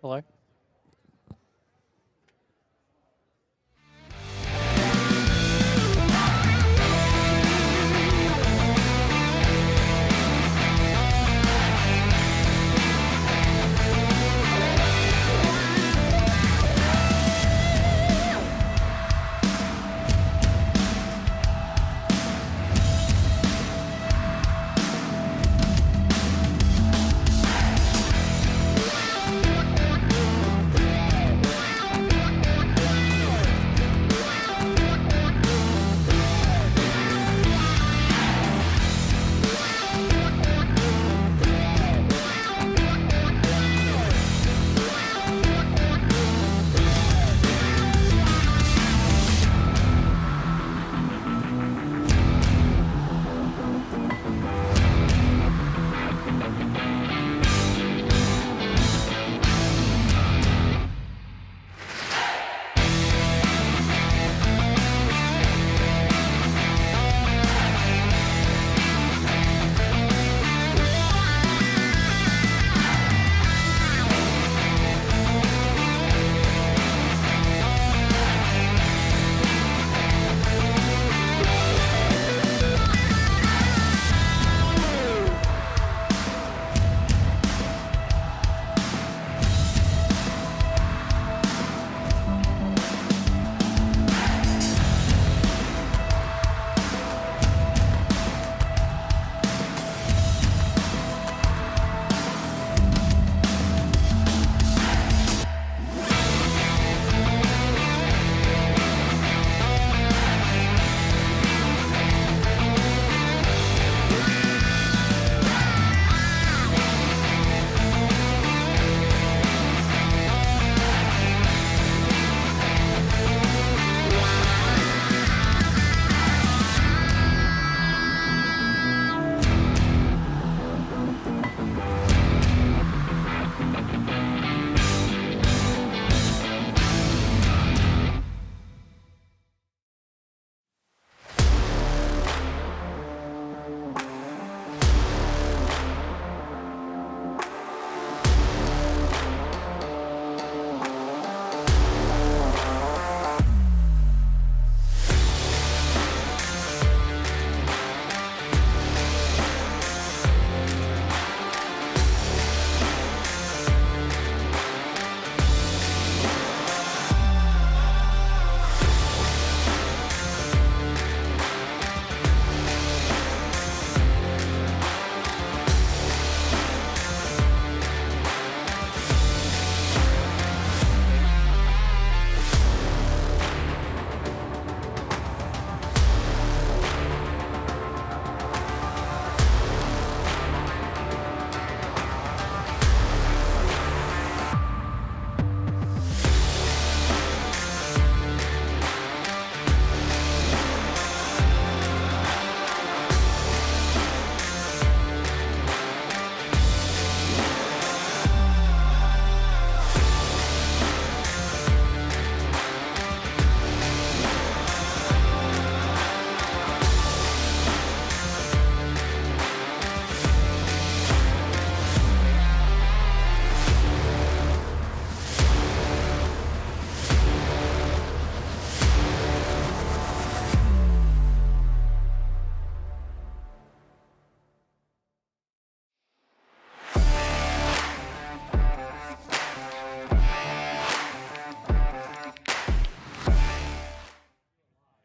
Hello?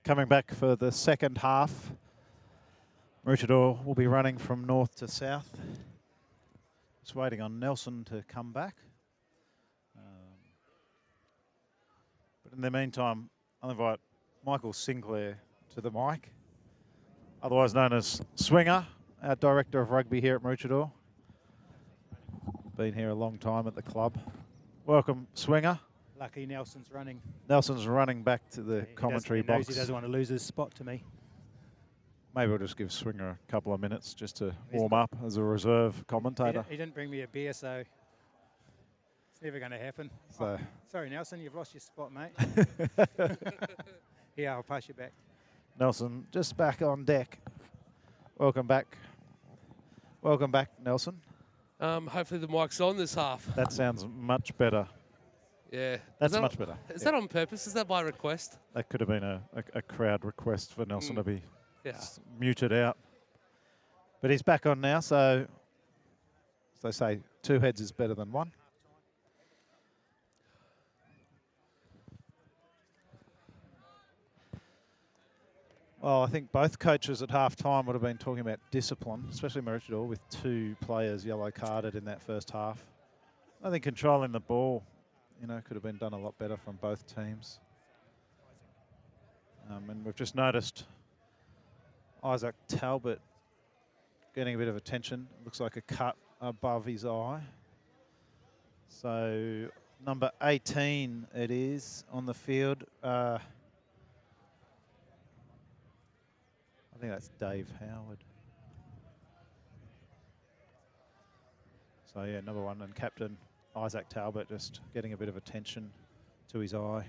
Coming back for the second half. Maroochydore will be running from north to south. Just waiting on Nelson to come back. But in the meantime, I'll invite Michael Sinclair to the mic, otherwise known as Swinger, our Director of Rugby here at Maroochydore. Been here a long time at the club. Welcome, Swinger. Lucky Nelson's running. Nelson's running back to the commentary box. He doesn't want to lose his spot to me. Maybe we'll just give Swinger a couple of minutes just to warm up as a reserve commentator. He didn't bring me a beer, so it's never going to happen. So. Oh, sorry, Nelson, you've lost your spot, mate. Yeah, I'll pass you back. Nelson, just back on deck. Welcome back. Welcome back, Nelson. Hopefully the mic's on this half. That sounds much better. Yeah. That's much better. Is that on purpose? Is that by request? That could have been a crowd request for Nelson to be muted out. But he's back on now, so as they say, two heads is better than one. Well, I think both coaches at half-time would have been talking about discipline, especially Maroochydore, with two players yellow carded in that first half. I think controlling the ball, could have been done a lot better from both teams. And we've just noticed Isaac Talbot getting a bit of attention. Looks like a cut above his eye. So number 18 it is on the field. I think that's Dave Howard. So yeah, number 1 and captain Isaac Talbot just getting a bit of attention to his eye.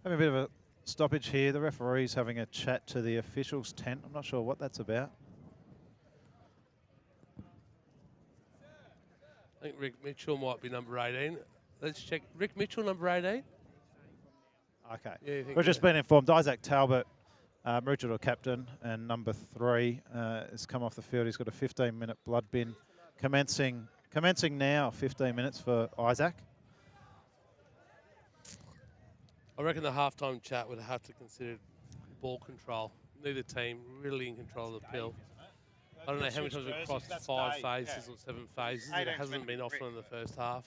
Having a bit of a stoppage here. The referee's having a chat to the officials' tent. I'm not sure what that's about. I think Rick Mitchell might be number 18. Let's check. Rick Mitchell, number 18? Okay. Yeah, We've just been informed Isaac Talbot, Maroochydore captain, and number 3 has come off the field. He's got a 15-minute blood bin commencing now, 15 minutes for Isaac. I reckon the halftime chat would have to consider ball control. Neither team really in control of the pill. I don't know how many times we've crossed 5 phases or 7 phases. It hasn't been often in the first half.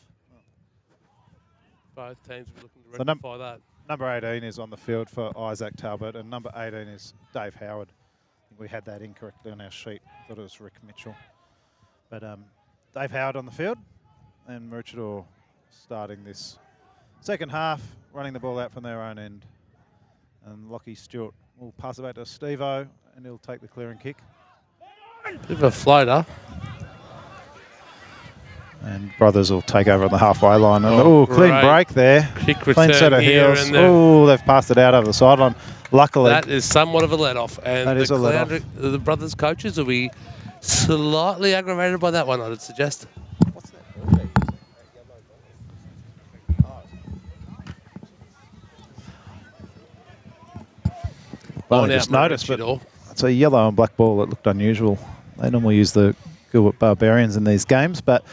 Both teams will be looking to rectify that. Number 18 is on the field for Isaac Talbot, and number 18 is Dave Howard. I think we had that incorrectly on our sheet. Thought it was Rick Mitchell. But Dave Howard on the field, and Maroochydore starting this second half, running the ball out from their own end. And Lockie Stewart will pass it back to Steve-O, and he'll take the clearing kick. Bit of a floater. And Brothers will take over on the halfway line. And clean break there. Quick clean set of heels. Oh, they've passed it out over the sideline. Luckily. That is somewhat of a let-off. And that is a let-off. The Brothers coaches will be slightly aggravated by that one, I would suggest. What's that? Well, I just noticed, but it's a yellow and black ball that looked unusual. They normally use the Gilbert Barbarians in these games, but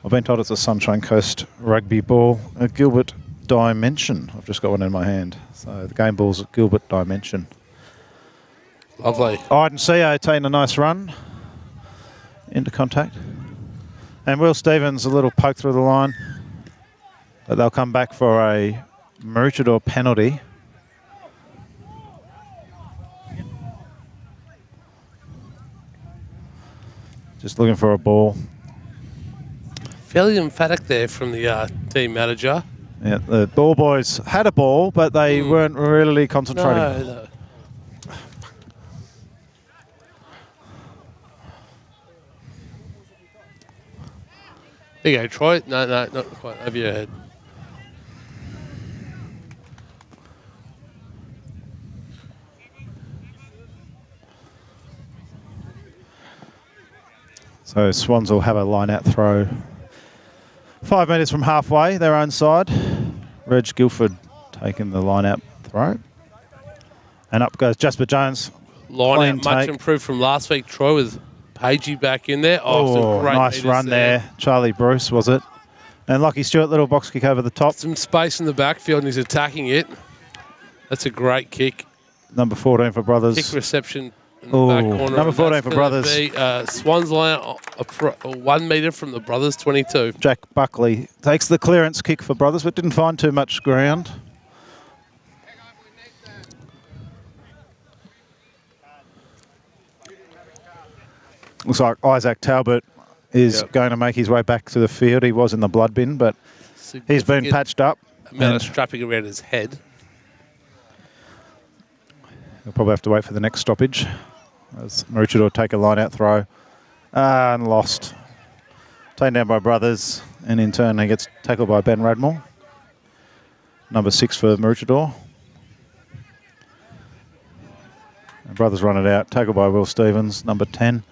I've been told it's a Sunshine Coast rugby ball, a Gilbert Dimension. I've just got one in my hand. So the game ball's a Gilbert Dimension. Lovely. Iden CO taking a nice run into contact. And Will Stevens, a little poke through the line. But they'll come back for a Maroochydore penalty. Just looking for a ball. Fairly emphatic there from the team manager. Yeah, the ball boys had a ball, but they weren't really concentrating. No. There you go, Troy. No, not quite. Over your head. So Swans will have a line-out throw. 5 metres from halfway, their own side. Reg Guilford taking the line-out throw. And up goes Jasper Jones. Line-out much improved from last week, Troy, with Pagey back in there. Oh, great nice run there. Charlie Bruce, was it? And Lockie Stewart, little box kick over the top. Some space in the backfield and he's attacking it. That's a great kick. Number 14 for Brothers. Kick reception in the back corner. Number 14 for Brothers. Swans line 1 metre from the Brothers 22. Jack Buckley takes the clearance kick for Brothers, but didn't find too much ground. Looks like Isaac Talbot is going to make his way back to the field. He was in the blood bin, but he's been patched up. Amount of strapping around his head. We'll probably have to wait for the next stoppage as Maroochydore take a line-out throw. And lost. Taken down by Brothers, and in turn he gets tackled by Ben Radmore. Number 6 for Maroochydore. And Brothers run it out, tackled by Will Stevens, number 10.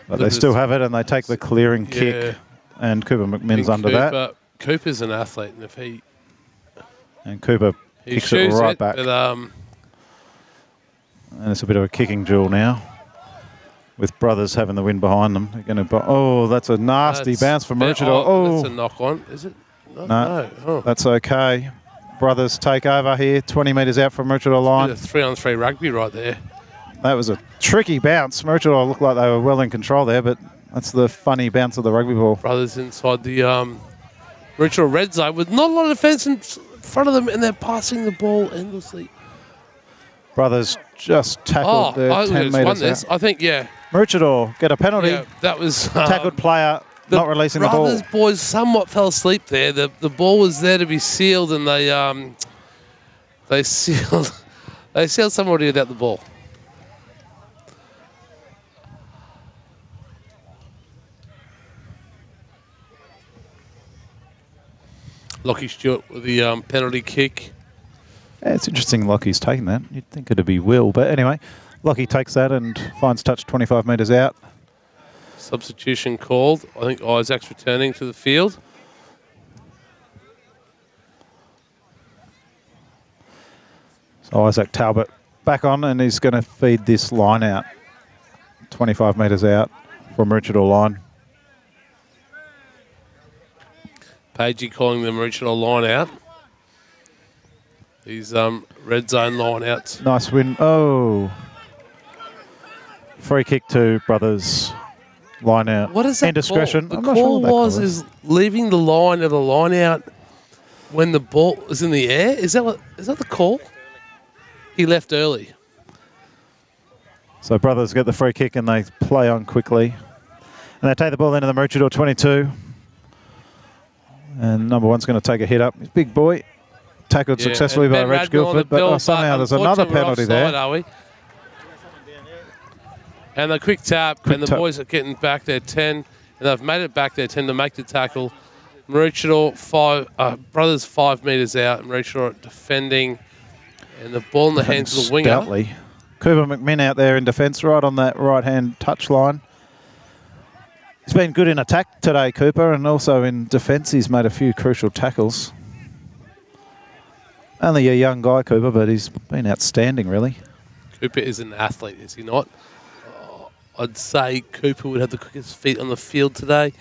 But they still have it, and they take the clearing kick, and Cooper McMinn's under that. Cooper's an athlete, and if and Cooper kicks it right back. But, and it's a bit of a kicking duel now, with Brothers having the win behind them. They're going to. Oh, that's a nasty bounce from Maroochydore. Oh, that's a knock on, is it? No, that's okay. Brothers take over here, 20 metres out from Maroochydore line. A 3-on-3 rugby right there. That was a tricky bounce. Maroochydore looked like they were well in control there, but that's the funny bounce of the rugby ball. Brothers inside the Maroochydore red zone with not a lot of defence in front of them, and they're passing the ball endlessly. Brothers just tackled their 10 metres out. I think, yeah. Maroochydore get a penalty. Yeah, that was... tackled player not releasing the ball. Brothers boys somewhat fell asleep there. The ball was there to be sealed, and they sealed somebody without the ball. Lockie Stewart with the penalty kick. Yeah, it's interesting Lockie's taking that. You'd think it'd be Will, but anyway, Lockie takes that and finds touch 25 metres out. Substitution called. I think Isaac's returning to the field. So Isaac Talbot back on, and he's going to feed this line out. 25 metres out from Maroochydore line. Pagey calling the Maroochydore line out. These red zone line outs. Nice win. Oh. Free kick to Brothers. Line out. What is that indiscretion? Call? The call was leaving the line of the line out when the ball was in the air. Is that the call? He left early. So Brothers get the free kick and they play on quickly. And they take the ball into the Maroochydore 22. And number 1's going to take a hit up. He's a big boy. Tackled successfully by Reg Guildford. But somehow there's another penalty there. Are we? And a quick tap, and the boys are getting back their 10, and they've made it back their 10 to make the tackle. Maroochydore Brothers 5 metres out, Maroochydore defending, and the ball in the hands of the winger. Stoutly. Cooper McMinn out there in defence, right on that right-hand touch line. He's been good in attack today, Cooper, and also in defence he's made a few crucial tackles. Only a young guy, Cooper, but he's been outstanding, really. Cooper is an athlete, is he not? I'd say Cooper would have the quickest feet on the field today.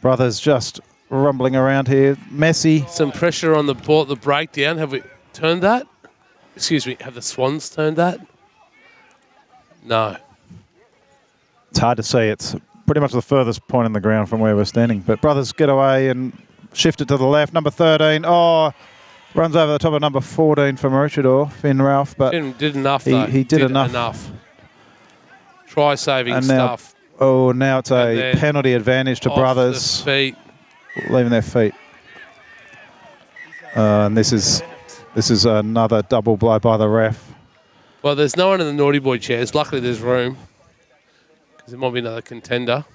Brothers just rumbling around here. Messy. Some pressure on the ball, the breakdown. Have we turned that? Excuse me, have the Swans turned that? No. It's hard to see. It's pretty much the furthest point in the ground from where we're standing. But Brothers get away and shift it to the left. Number 13. Oh, runs over the top of number 14 for Maroochydore, Finn Ralph. But Finn did enough, though. He did enough. Try-saving stuff. Now it's a penalty advantage to Brothers. Feet. Leaving their feet. And this is another double blow by the ref. Well, there's no one in the naughty boy chairs. Luckily, there's room, because there might be another contender.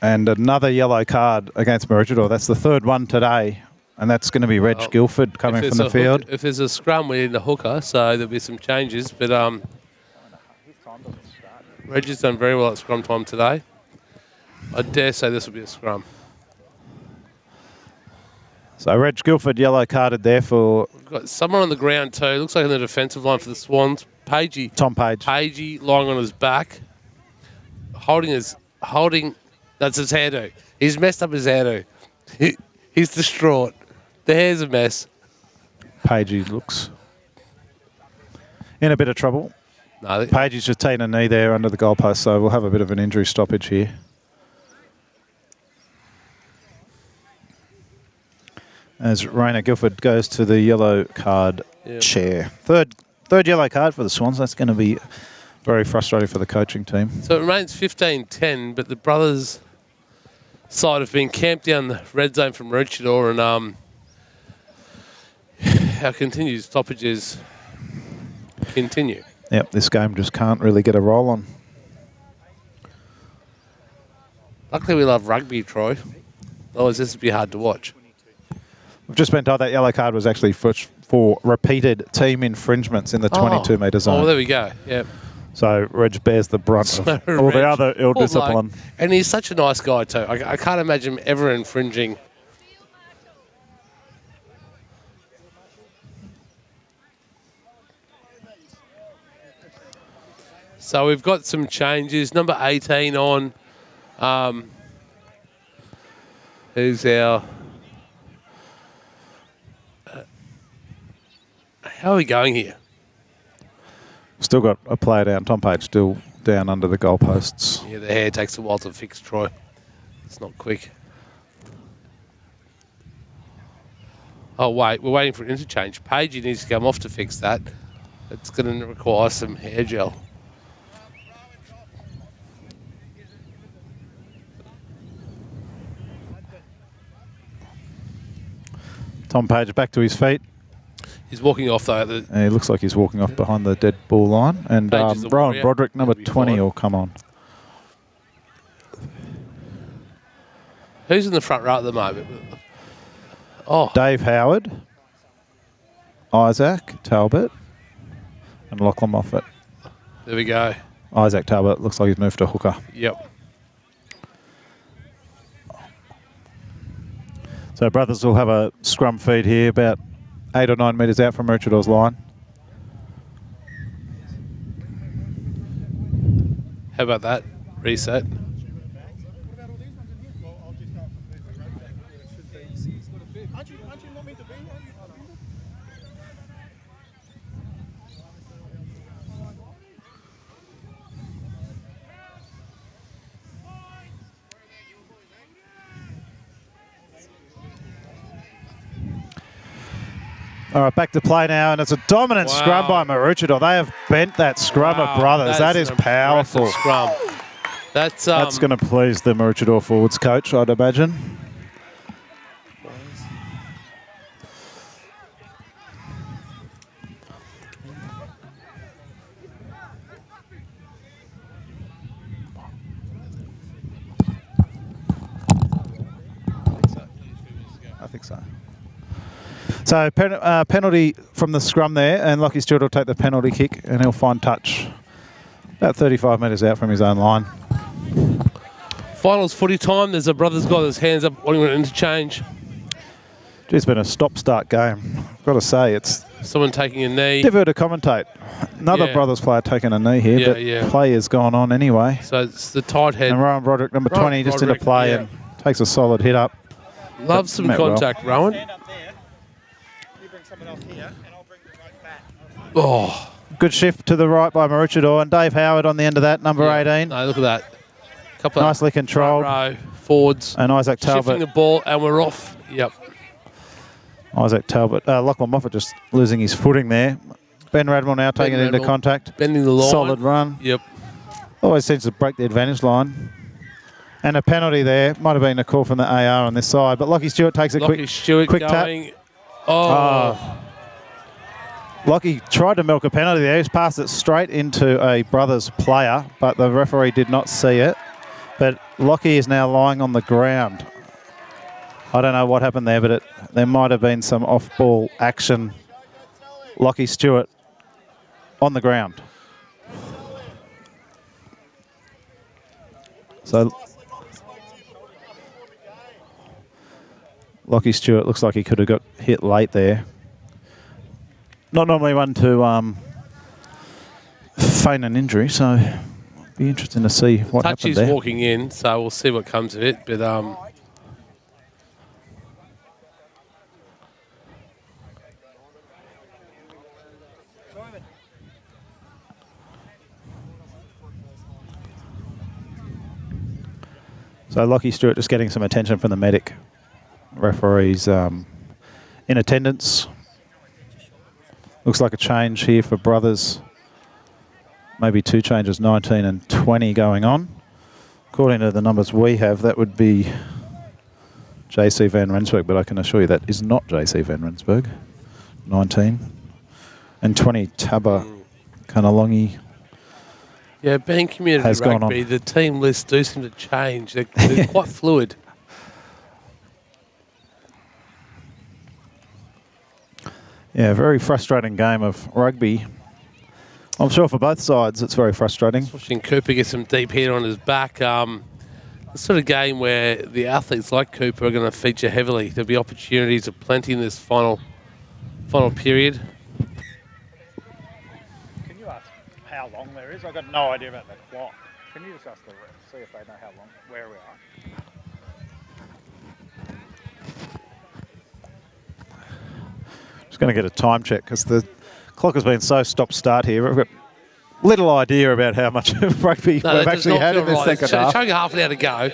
And another yellow card against Maroochydore. That's the third one today. And that's going to be Reg Guildford coming from the field. If there's a scrum, we need a hooker, so there'll be some changes. But Reg has done very well at scrum time today. I dare say this will be a scrum. So Reg Guildford yellow carded there for... We've got someone on the ground too. Looks like on the defensive line for the Swans. Tom Page. Pagey lying on his back. Holding... That's his hairdo. He's messed up his hairdo. He's distraught. The hair's a mess. Pagey looks in a bit of trouble. No, Pagey's just taken a knee there under the goalpost, so we'll have a bit of an injury stoppage here. As Rainer Guilford goes to the yellow card chair. Third yellow card for the Swans. That's going to be very frustrating for the coaching team. So it remains 15-10, but the brothers' side have been camped down the red zone from Maroochydore, and our continued stoppages continue. Yep, this game just can't really get a roll on. Luckily, we love rugby, Troy. Otherwise, this would be hard to watch. We've just been told that yellow card was actually for repeated team infringements in the 22-metre zone. Oh, there we go. Yep. So Reg bears the brunt of all the other ill discipline. And he's such a nice guy too. I can't imagine him ever infringing. So we've got some changes. Number 18 on. Who's our... how are we going here? Still got a player down. Tom Page still down under the goalposts. Yeah, the hair takes a while to fix, Troy. It's not quick. Oh, wait. We're waiting for an interchange. Pagey needs to come off to fix that. It's going to require some hair gel. Tom Page back to his feet. He's walking off, though. He looks like he's walking off behind the dead ball line. And Rowan Broderick, number 20, will come on. Who's in the front row at the moment? Oh, Dave Howard, Isaac Talbot, and Lachlan Moffat. There we go. Isaac Talbot looks like he's moved to hooker. Yep. So brothers will have a scrum feed here about 8 or 9 metres out from Maroochidore's line. How about that? Reset. All right, back to play now, and it's a dominant scrum by Maroochydore. They have bent that scrum of brothers. That is powerful. Scrum. That's going to please the Maroochydore forwards coach, I'd imagine. I think so. So penalty from the scrum there, and Lockie Stewart will take the penalty kick, and he'll find touch about 35 metres out from his own line. Finals footy time. There's a brother's got his hands up wanting an interchange. Gee, it's been a stop-start game. I've got to say, it's someone taking a knee. Difficult to commentate. Another brothers player taking a knee here, but play has gone on anyway. So it's the tight head. And Rowan Broderick, number 20, just into play and takes a solid hit up. Love some contact, Rowan. Oh, good shift to the right by Maroochydore, and Dave Howard on the end of that, number 18. No, look at that. Couple nicely controlled. Row, forwards. And Isaac Talbot. Shifting the ball, and we're off. Yep. Isaac Talbot. Lachlan Moffat just losing his footing there. Ben Radmore now taking it into contact. Bending the line. Solid run. Yep. Always seems to break the advantage line. And a penalty there. Might have been a call from the AR on this side, but Lockie Stewart takes a quick tap. Oh. Lockie tried to milk a penalty there. He's passed it straight into a brothers player, but the referee did not see it. But Lockie is now lying on the ground. I don't know what happened there, but there might have been some off-ball action. Lockie Stewart on the ground. So Lockie Stewart looks like he could have got hit late there. Not normally one to feign an injury, so it'll be interesting to see what happened there. Touchy's walking in, so we'll see what comes of it. But So Lockie Stewart just getting some attention from the medic. Referees in attendance. Looks like a change here for Brothers. Maybe 2 changes, 19 and 20 going on. According to the numbers we have, that would be JC Van Rensburg, but I can assure you that is not JC Van Rensburg. 19 and 20, Taba Kanalongi. Yeah, being community rugby, the team lists do seem to change. They're quite fluid. Yeah, very frustrating game of rugby. I'm sure for both sides it's very frustrating. Watching Cooper get some deep hit on his back. The sort of game where the athletes like Cooper are going to feature heavily. There'll be opportunities aplenty in this final period. Can you ask how long there is? I've got no idea about the clock. Can you just ask the ref, see if they know how long, where we are? Just going to get a time check because the clock has been so stop-start here. We've got little idea about how much rugby we've actually had in this second half. It's showing half an hour to go.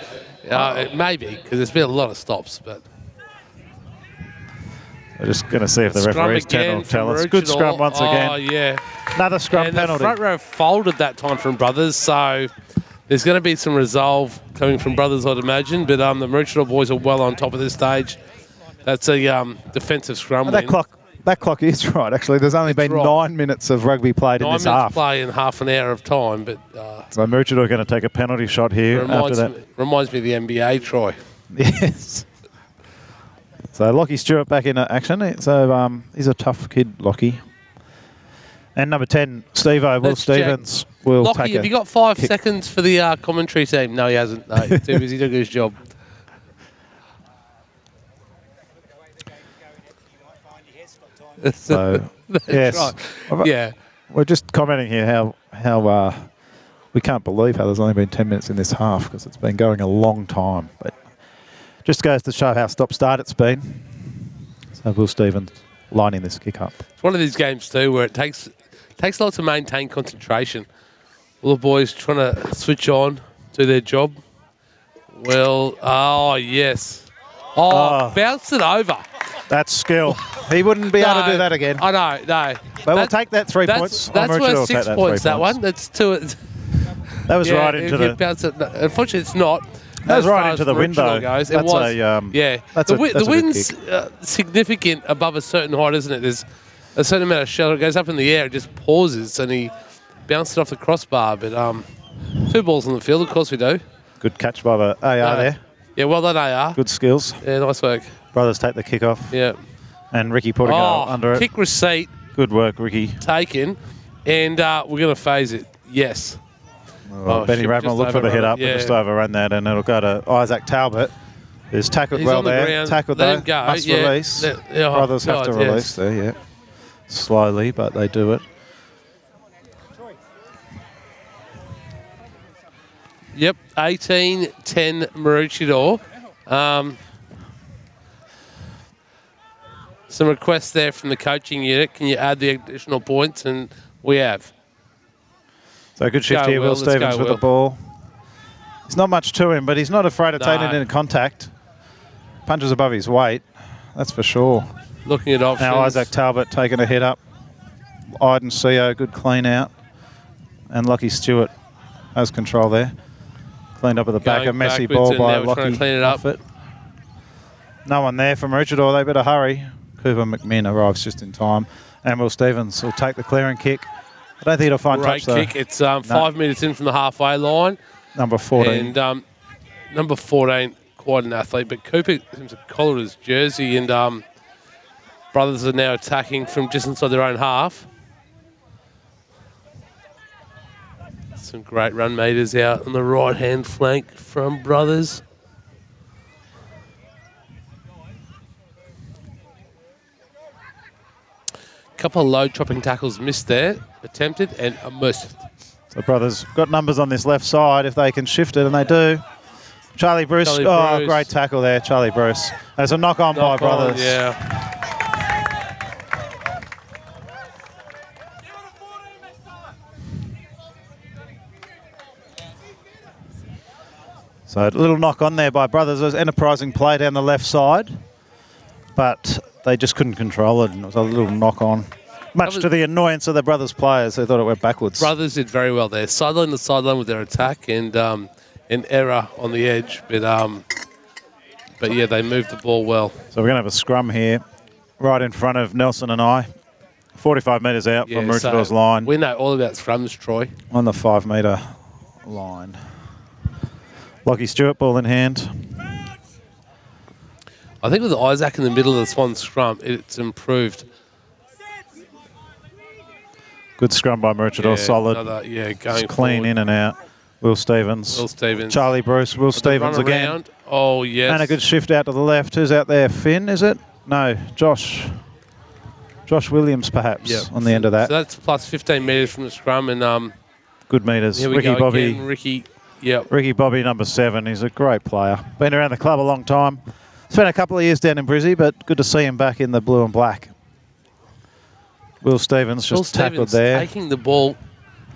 Maybe, because there's been a lot of stops. But we're just going to see if the referees tell us. Good scrum once again. Oh, yeah. Another scrum penalty. The front row folded that time from Brothers, so there's going to be some resolve coming from Brothers, I'd imagine. But the Maroochydore boys are well on top of this stage. That's a defensive scrum win. That clock is right, actually. There's only been 9 minutes of rugby played in this half. 9 minutes play in half an hour of time. But so Maroochydore are going to take a penalty shot here after that. Reminds me of the NBA, Troy. Yes. So Lockie Stewart back in action. So he's a tough kid, Lockie. And number 10, Steve-O, Will Stevens, will Lockie, take have you got 5 seconds for the commentary team? No, he hasn't. No, he's too busy doing his job. So, yes. Right. Yeah. We're just commenting here how we can't believe how there's only been 10 minutes in this half because it's been going a long time. But just goes to show how stop-start it's been. So Will Stevens lining this kick up. It's one of these games too where it takes a lot to maintain concentration. All the boys trying to switch on, do their job. Well, oh, yes. Oh, bounced it over. That's skill. He wouldn't be able to do that again. I know, no. But we'll take that 3 points. That's worth 6 points, that one. That's 2. That was right into the... Unfortunately, it's not. That was right into the window. Goes. It was. Yeah. The wind's significant above a certain height, isn't it? There's a certain amount of shelter. It goes up in the air. It just pauses, and he bounced it off the crossbar. But 2 balls on the field, of course we do. Good catch by the AR there. Yeah, well done, AR. Good skills. Yeah, nice work. Brothers take the kick off. Yeah. And Ricky Portugal under it. Kick receipt. Good work, Ricky. Taken. And we're going to phase it. Yes. Benny Radman looked for the hit up and just overrun that, and it'll go to Isaac Talbot, who's tackled well there. Tackled though. Must release. Brothers have to release there, yeah. Slowly, but they do it. Yep, 18-10 Maroochydore. Some requests there from the coaching unit. Can you add the additional points? And we have. So good shift here, Will Stevens with the ball. There's not much to him, but he's not afraid of taking it into contact. Punches above his weight, that's for sure. Looking at options. Now Isaac Talbot taking a hit up. Iden CO, good clean out. And Lockie Stewart has control there. Cleaned up at the back, a messy ball by Lockie. Clean it up. No one there from Maroochydore, they better hurry. Cooper McMinn arrives just in time. And Will Stevens will take the clearing kick. I don't think he'll find touch though. Great kick. It's 5 minutes in from the halfway line. Number 14. And number 14, quite an athlete, but Cooper seems to collar his jersey, and Brothers are now attacking from just inside their own half. Some great run meters out on the right-hand flank from Brothers. Couple of low chopping tackles missed there, attempted and missed. So Brothers got numbers on this left side if they can shift it, and they do. Charlie Bruce, great tackle there, Charlie Bruce. There's a knock-on by Brothers. Yeah. So a little knock on there by Brothers. It was enterprising play down the left side, but they just couldn't control it, and it was a little knock on. Much to the annoyance of the Brothers players, they thought it went backwards. Brothers did very well there. Sideline to sideline with their attack and an error on the edge, but yeah, they moved the ball well. So we're going to have a scrum here, right in front of Nelson and I, 45 metres out from Maroochidore's line. We know all about scrums, Troy. On the 5 metre line. Lockie Stewart, ball in hand. I think with Isaac in the middle of the Swan scrum, it's improved. Good scrum by Maroochydore, solid. Going clean forward. in and out. Will Stevens. Charlie Bruce. Will Stevens again. Oh, yes. And a good shift out to the left. Who's out there? Finn, is it? No, Josh. Josh Williams, perhaps, on the end of that. So that's plus 15 metres from the scrum. And good metres. Here we Ricky go Bobby. Again. Ricky Bobby, number 7. He's a great player. Been around the club a long time. Spent a couple of years down in Brizzy, but good to see him back in the blue and black. Will Stevens just tackled there. Taking the ball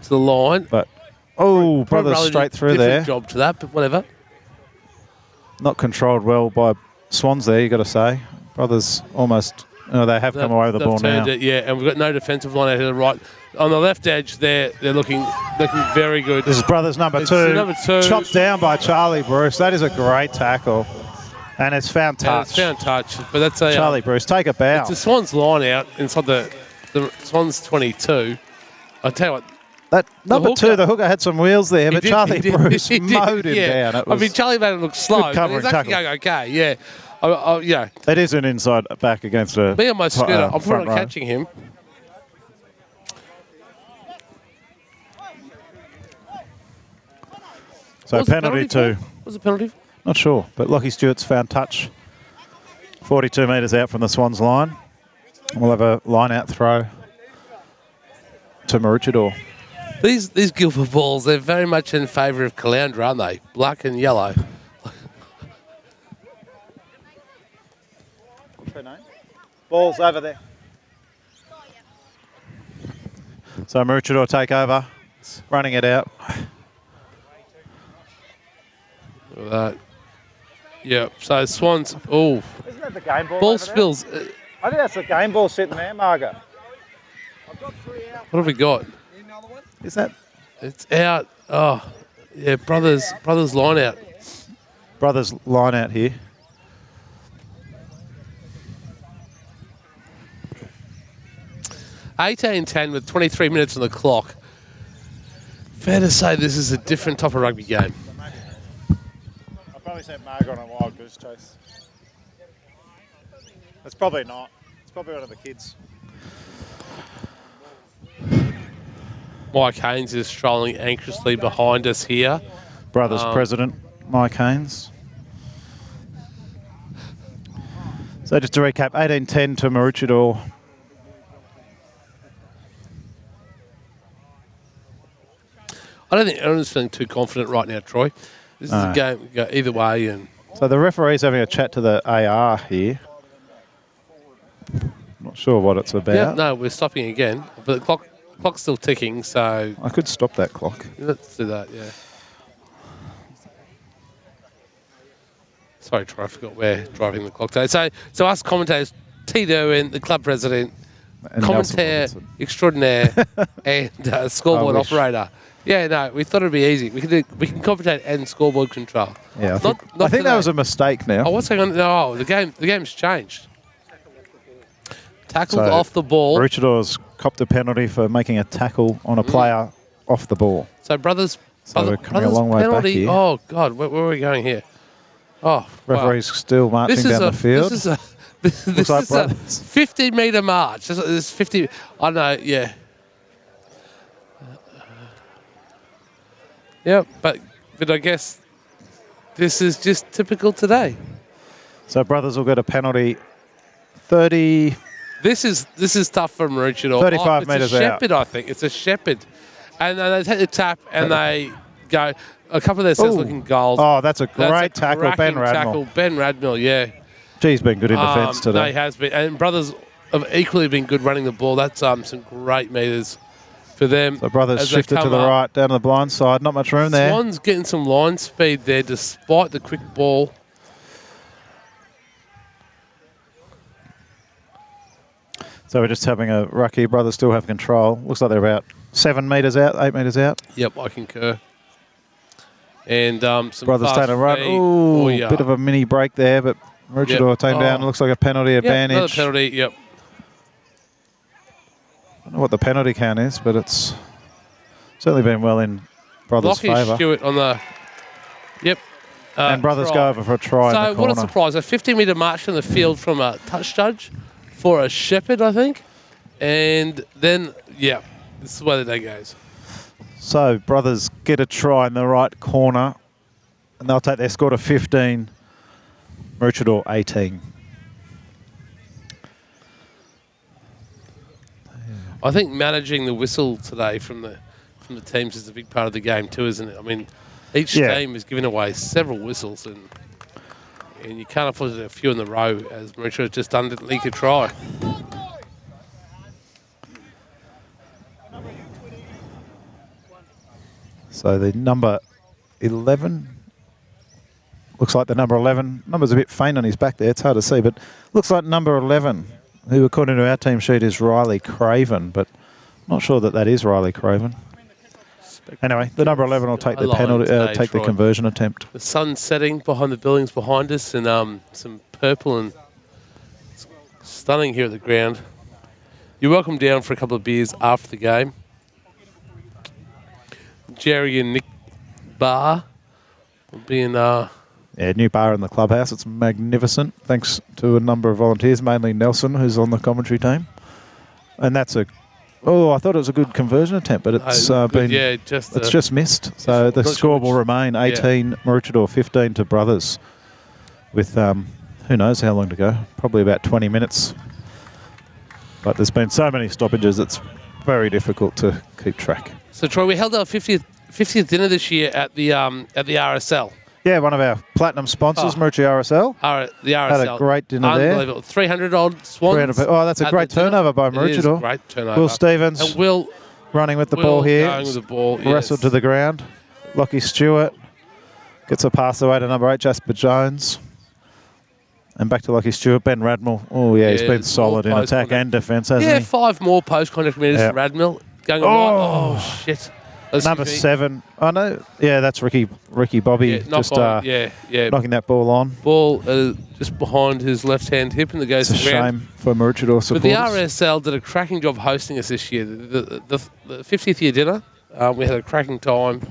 to the line. But, Brothers straight through there. Job to that, but whatever. Not controlled well by Swans there, you got to say. Brothers almost, they have come away with the ball now. And we've got no defensive line out to the right. On the left edge there, they're looking very good. This is Brothers number 2. Chopped down by Charlie Bruce. That is a great tackle. And it's found touch. But that's a Charlie Bruce, take a bow. It's a Swans line out inside the Swans 22. I tell you what. That number 2, the hooker had some wheels there, but Charlie Bruce mowed him down. I mean, Charlie made it look slow. But he's actually going okay, yeah. It is an inside back against a Me on my scooter, I'm probably not catching him. So penalty 2. What was the penalty? Not sure, but Lockie Stewart's found touch. 42 metres out from the Swans line. We'll have a line-out throw to Maroochydore. These Guildford balls, they're very much in favour of Caloundra, aren't they? Black and yellow. Ball's over there. So Maroochydore take over, running it out. Look at that. Yeah, so Swans, Isn't that the game ball? Ball spills. I think that's the game ball sitting there, Margo. What have we got? Is that? It's out. Oh, yeah, Brothers line out. Brothers line out here. (18:10) with 23 minutes on the clock. Fair to say this is a different type of rugby game. I'll probably set Margo on a wild goose chase. That's probably not. It's probably one of the kids. Mike Haynes is strolling anxiously behind us here. Brothers president, Mike Haynes. So just to recap, 18-10 to Maroochydore. I don't think anyone's feeling too confident right now, Troy. This is a game go either way. And so the referee's having a chat to the AR here. Not sure what it's about. Yeah, no, we're stopping again. But the clock's still ticking, so... I could stop that clock. Let's do that, yeah. Sorry, Troy, I forgot we're driving the clock today. So us commentators, Tito and the club president, and commentator extraordinaire, and scoreboard operator. Yeah, no, we thought it'd be easy. We can commentate and scoreboard control. Yeah, I think that was a mistake now. Oh, what's going on? No, the game's changed. Tackled off the ball. Maroochidore's copped a penalty for making a tackle on a player off the ball. So Brothers, we're coming a long way penalty. Back here. Oh God, where are we going here? Oh, referee's still marching down the field. This is a 50-metre march. This is 50. I know, yeah. Yeah, but I guess this is just typical today. So Brothers will get a penalty. 30. This is tough for Maroochydore. 35 metres out. It's a shepherd, I think. It's a shepherd, and they take the tap and they go. A couple of their sets looking goals. Oh, that's a great tackle, Ben Radmill. Ben Radmill, yeah. He's been good in defence today. No, he has been. And Brothers have equally been good running the ball. That's some great metres. for them. So Brothers shifted to the right, down to the blind side. Not much room there. Swan's getting some line speed there despite the quick ball. So we're just having a ruck here. Brothers still have control. Looks like they're about 7 metres out, 8 metres out. Yep, I concur. And some Brothers taking a run. Ooh, bit of a mini break there, but Maroochydore taken down. Looks like a penalty advantage. Another penalty, yep. I don't know what the penalty count is, but it's certainly been well in Brothers' favour. Lockie Stewart on the, yep. And Brothers go over for a try in the corner. So what a surprise. A 50-metre march from the field from a touch judge for a Shepherd, I think. And then, yeah, this is the way the day goes. So Brothers get a try in the right corner, and they'll take their score to 15. Maroochydore 18. I think managing the whistle today from the teams is a big part of the game too, isn't it? I mean, each team is giving away several whistles, and you can't afford a few in the row, as Maroochydore has just done to leak a try. So the number 11, looks like the number 11, number's a bit faint on his back there, it's hard to see, but looks like number 11, who according to our team sheet is Riley Craven, but not sure that that is Riley Craven. Anyway, the number 11 will take the penalty, take the conversion attempt. The sun's setting behind the buildings behind us, and some purple, and it's stunning here at the ground. You're welcome down for a couple of beers after the game. Jerry and Nick Bar will be in. Yeah, new bar in the clubhouse. It's magnificent. Thanks to a number of volunteers, mainly Nelson, who's on the commentary team. And that's a. Oh, I thought it was a good conversion attempt, but it's been. Yeah, it's just missed. So the score will remain 18 Maroochydore, 15 to Brothers. With who knows how long to go? Probably about 20 minutes. But there's been so many stoppages. It's very difficult to keep track. So Troy, we held our 50th dinner this year at the RSL. Yeah, one of our platinum sponsors, Maroochydore RSL. The RSL. Had a great dinner there. Unbelievable. 300-odd Swans. Oh, that's a great turnover by Maroochydore. Great turnover. Will Stevens and Will running with the ball here. Going with the ball, wrestled to the ground. Lockie Stewart gets a pass away to number 8, Jasper Jones. And back to Lockie Stewart, Ben Radmill. Oh, yeah, he's been solid in attack and defence, hasn't he? Yeah, 5 more post-contact minutes for Radmill. Going on. Oh, shit. Number 7. Oh, no. Yeah, that's Ricky Bobby just knocking that ball on. Ball just behind his left-hand hip, and the goes to the ground. Shame for Maroochydore supporters. But the RSL did a cracking job hosting us this year. The 50th year dinner, we had a cracking time.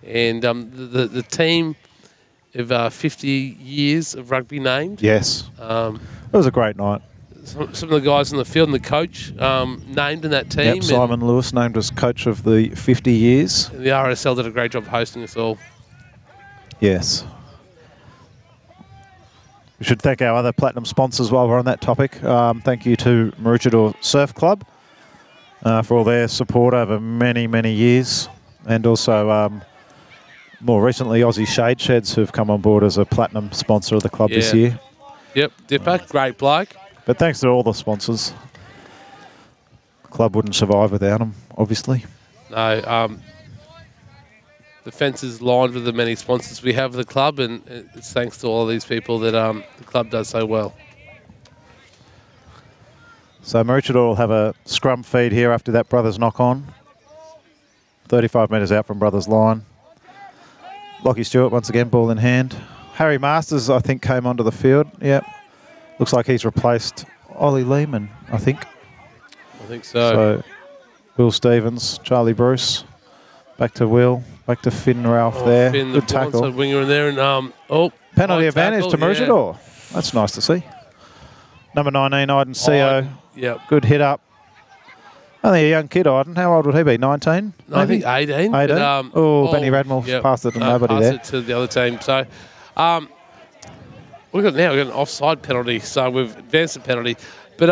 And the team of 50 years of rugby named. Yes. It was a great night. Some of the guys in the field and the coach named in that team. Yep, Simon Lewis named as coach of the 50 years. The RSL did a great job hosting us all. Yes. We should thank our other platinum sponsors while we're on that topic. Thank you to Maroochydore Surf Club for all their support over many, many years. And also, more recently, Aussie Shade Sheds, who've come on board as a platinum sponsor of the club this year. Yep, Dipper, great bloke. But thanks to all the sponsors. The club wouldn't survive without them, obviously. No, the fence is lined with the many sponsors we have of the club, and it's thanks to all of these people that the club does so well. So Maroochydore will have a scrum feed here after that Brothers knock on. 35 metres out from Brothers line. Lockie Stewart once again, ball in hand. Harry Masters, I think, came onto the field. Yep. Looks like he's replaced Ollie Lehman, I think. I think so. So Will Stevens, Charlie Bruce, back to Will, back to Finn Ralph there. Finn, good tackle. Winger in there, and penalty advantage to Maroochydore. That's nice to see. Number 19, Iden CO. Yep. Good hit up. Only a young kid, Iden. How old would he be? 19? No, I think 18. 18. Benny Radmill passed it to nobody there. Passed it to the other team. So we've got an offside penalty, so we've advanced the penalty. But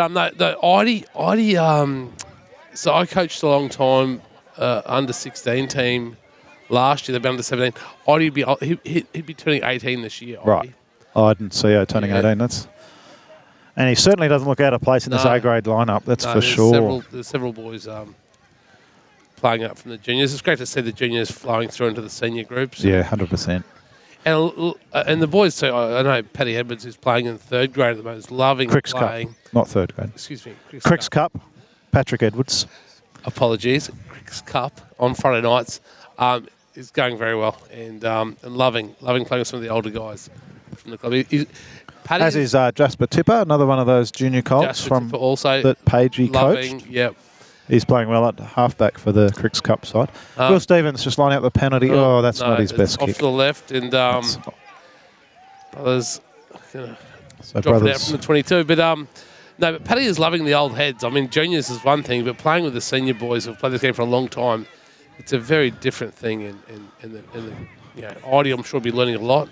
so I coached a long time under 16 team last year. They've been under 17. He'd be turning 18 this year. Right. Iden CO turning 18. And he certainly doesn't look out of place in this A-grade lineup, that's for sure. There's several boys playing up from the juniors. It's great to see the juniors flowing through into the senior groups. Yeah, 100%. And the boys too. I know Paddy Edwards, who's playing in 3rd grade at the moment, is loving Cricks playing. Cup, not 3rd grade. Excuse me. Cricks Cup. Patrick Edwards. Apologies. Cricks Cup on Friday nights is going very well and loving playing with some of the older guys from the club. As is Jasper Tipper, another one of those junior colts from also that Pagey coached. Yep. He's playing well at halfback for the Cricks Cup side. Will Stevens just lining up the penalty. Oh, that's not his best kick. Off to the left, and Brothers so dropping out from the 22. But no, but Paddy is loving the old heads. I mean, juniors is one thing, but playing with the senior boys who've played this game for a long time, it's a very different thing. In the Audi, I'm sure, will be learning a lot.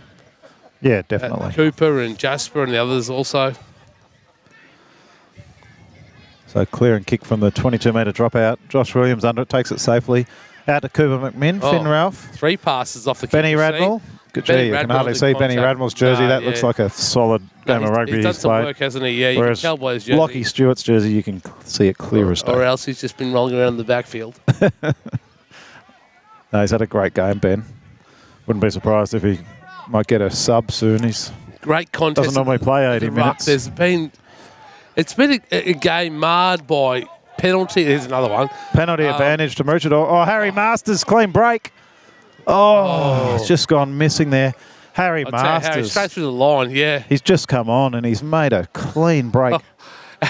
Yeah, definitely. Cooper and Jasper and the others also. So clear and kick from the 22-metre dropout. Josh Williams under it, takes it safely. Out to Cooper McMinn, Finn Ralph. 3 passes off the Benny Radnall. Good gee, you can hardly see Benny Radnall's jersey. That looks like a solid game of rugby he's done some played. work, hasn't he? Yeah, you Whereas can tell by his jersey. Lockie Stewart's jersey, you can see it clear as day. Or else he's just been rolling around in the backfield. No, he's had a great game, Ben. Wouldn't be surprised if he might get a sub soon. He's great contest. Doesn't normally play 80 minutes. It's been a game marred by penalty. Here's another one. Penalty advantage to Maroochydore. Oh, Harry Masters, clean break. Oh, it's just gone missing there. Harry Masters. Harry, straight through the line, yeah. He's just come on and he's made a clean break.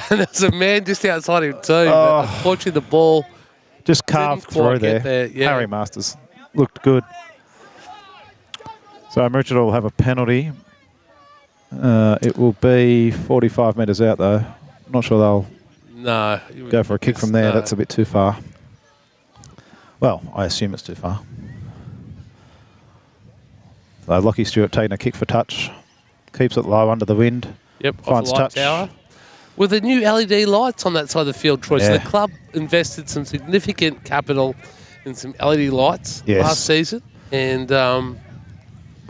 And there's a man just outside him too. But unfortunately, the ball just carved through there. Yeah. Harry Masters looked good. So Maroochydore will have a penalty. It will be 45 metres out though. I'm not sure they'll go for a kick from there. No. That's a bit too far. Well, I assume it's too far. So Lockie Stewart taking a kick for touch. Keeps it low under the wind. Yep, finds off the light touch. Tower. With the new LED lights on that side of the field, Troy. So the club invested some significant capital in some LED lights last season. And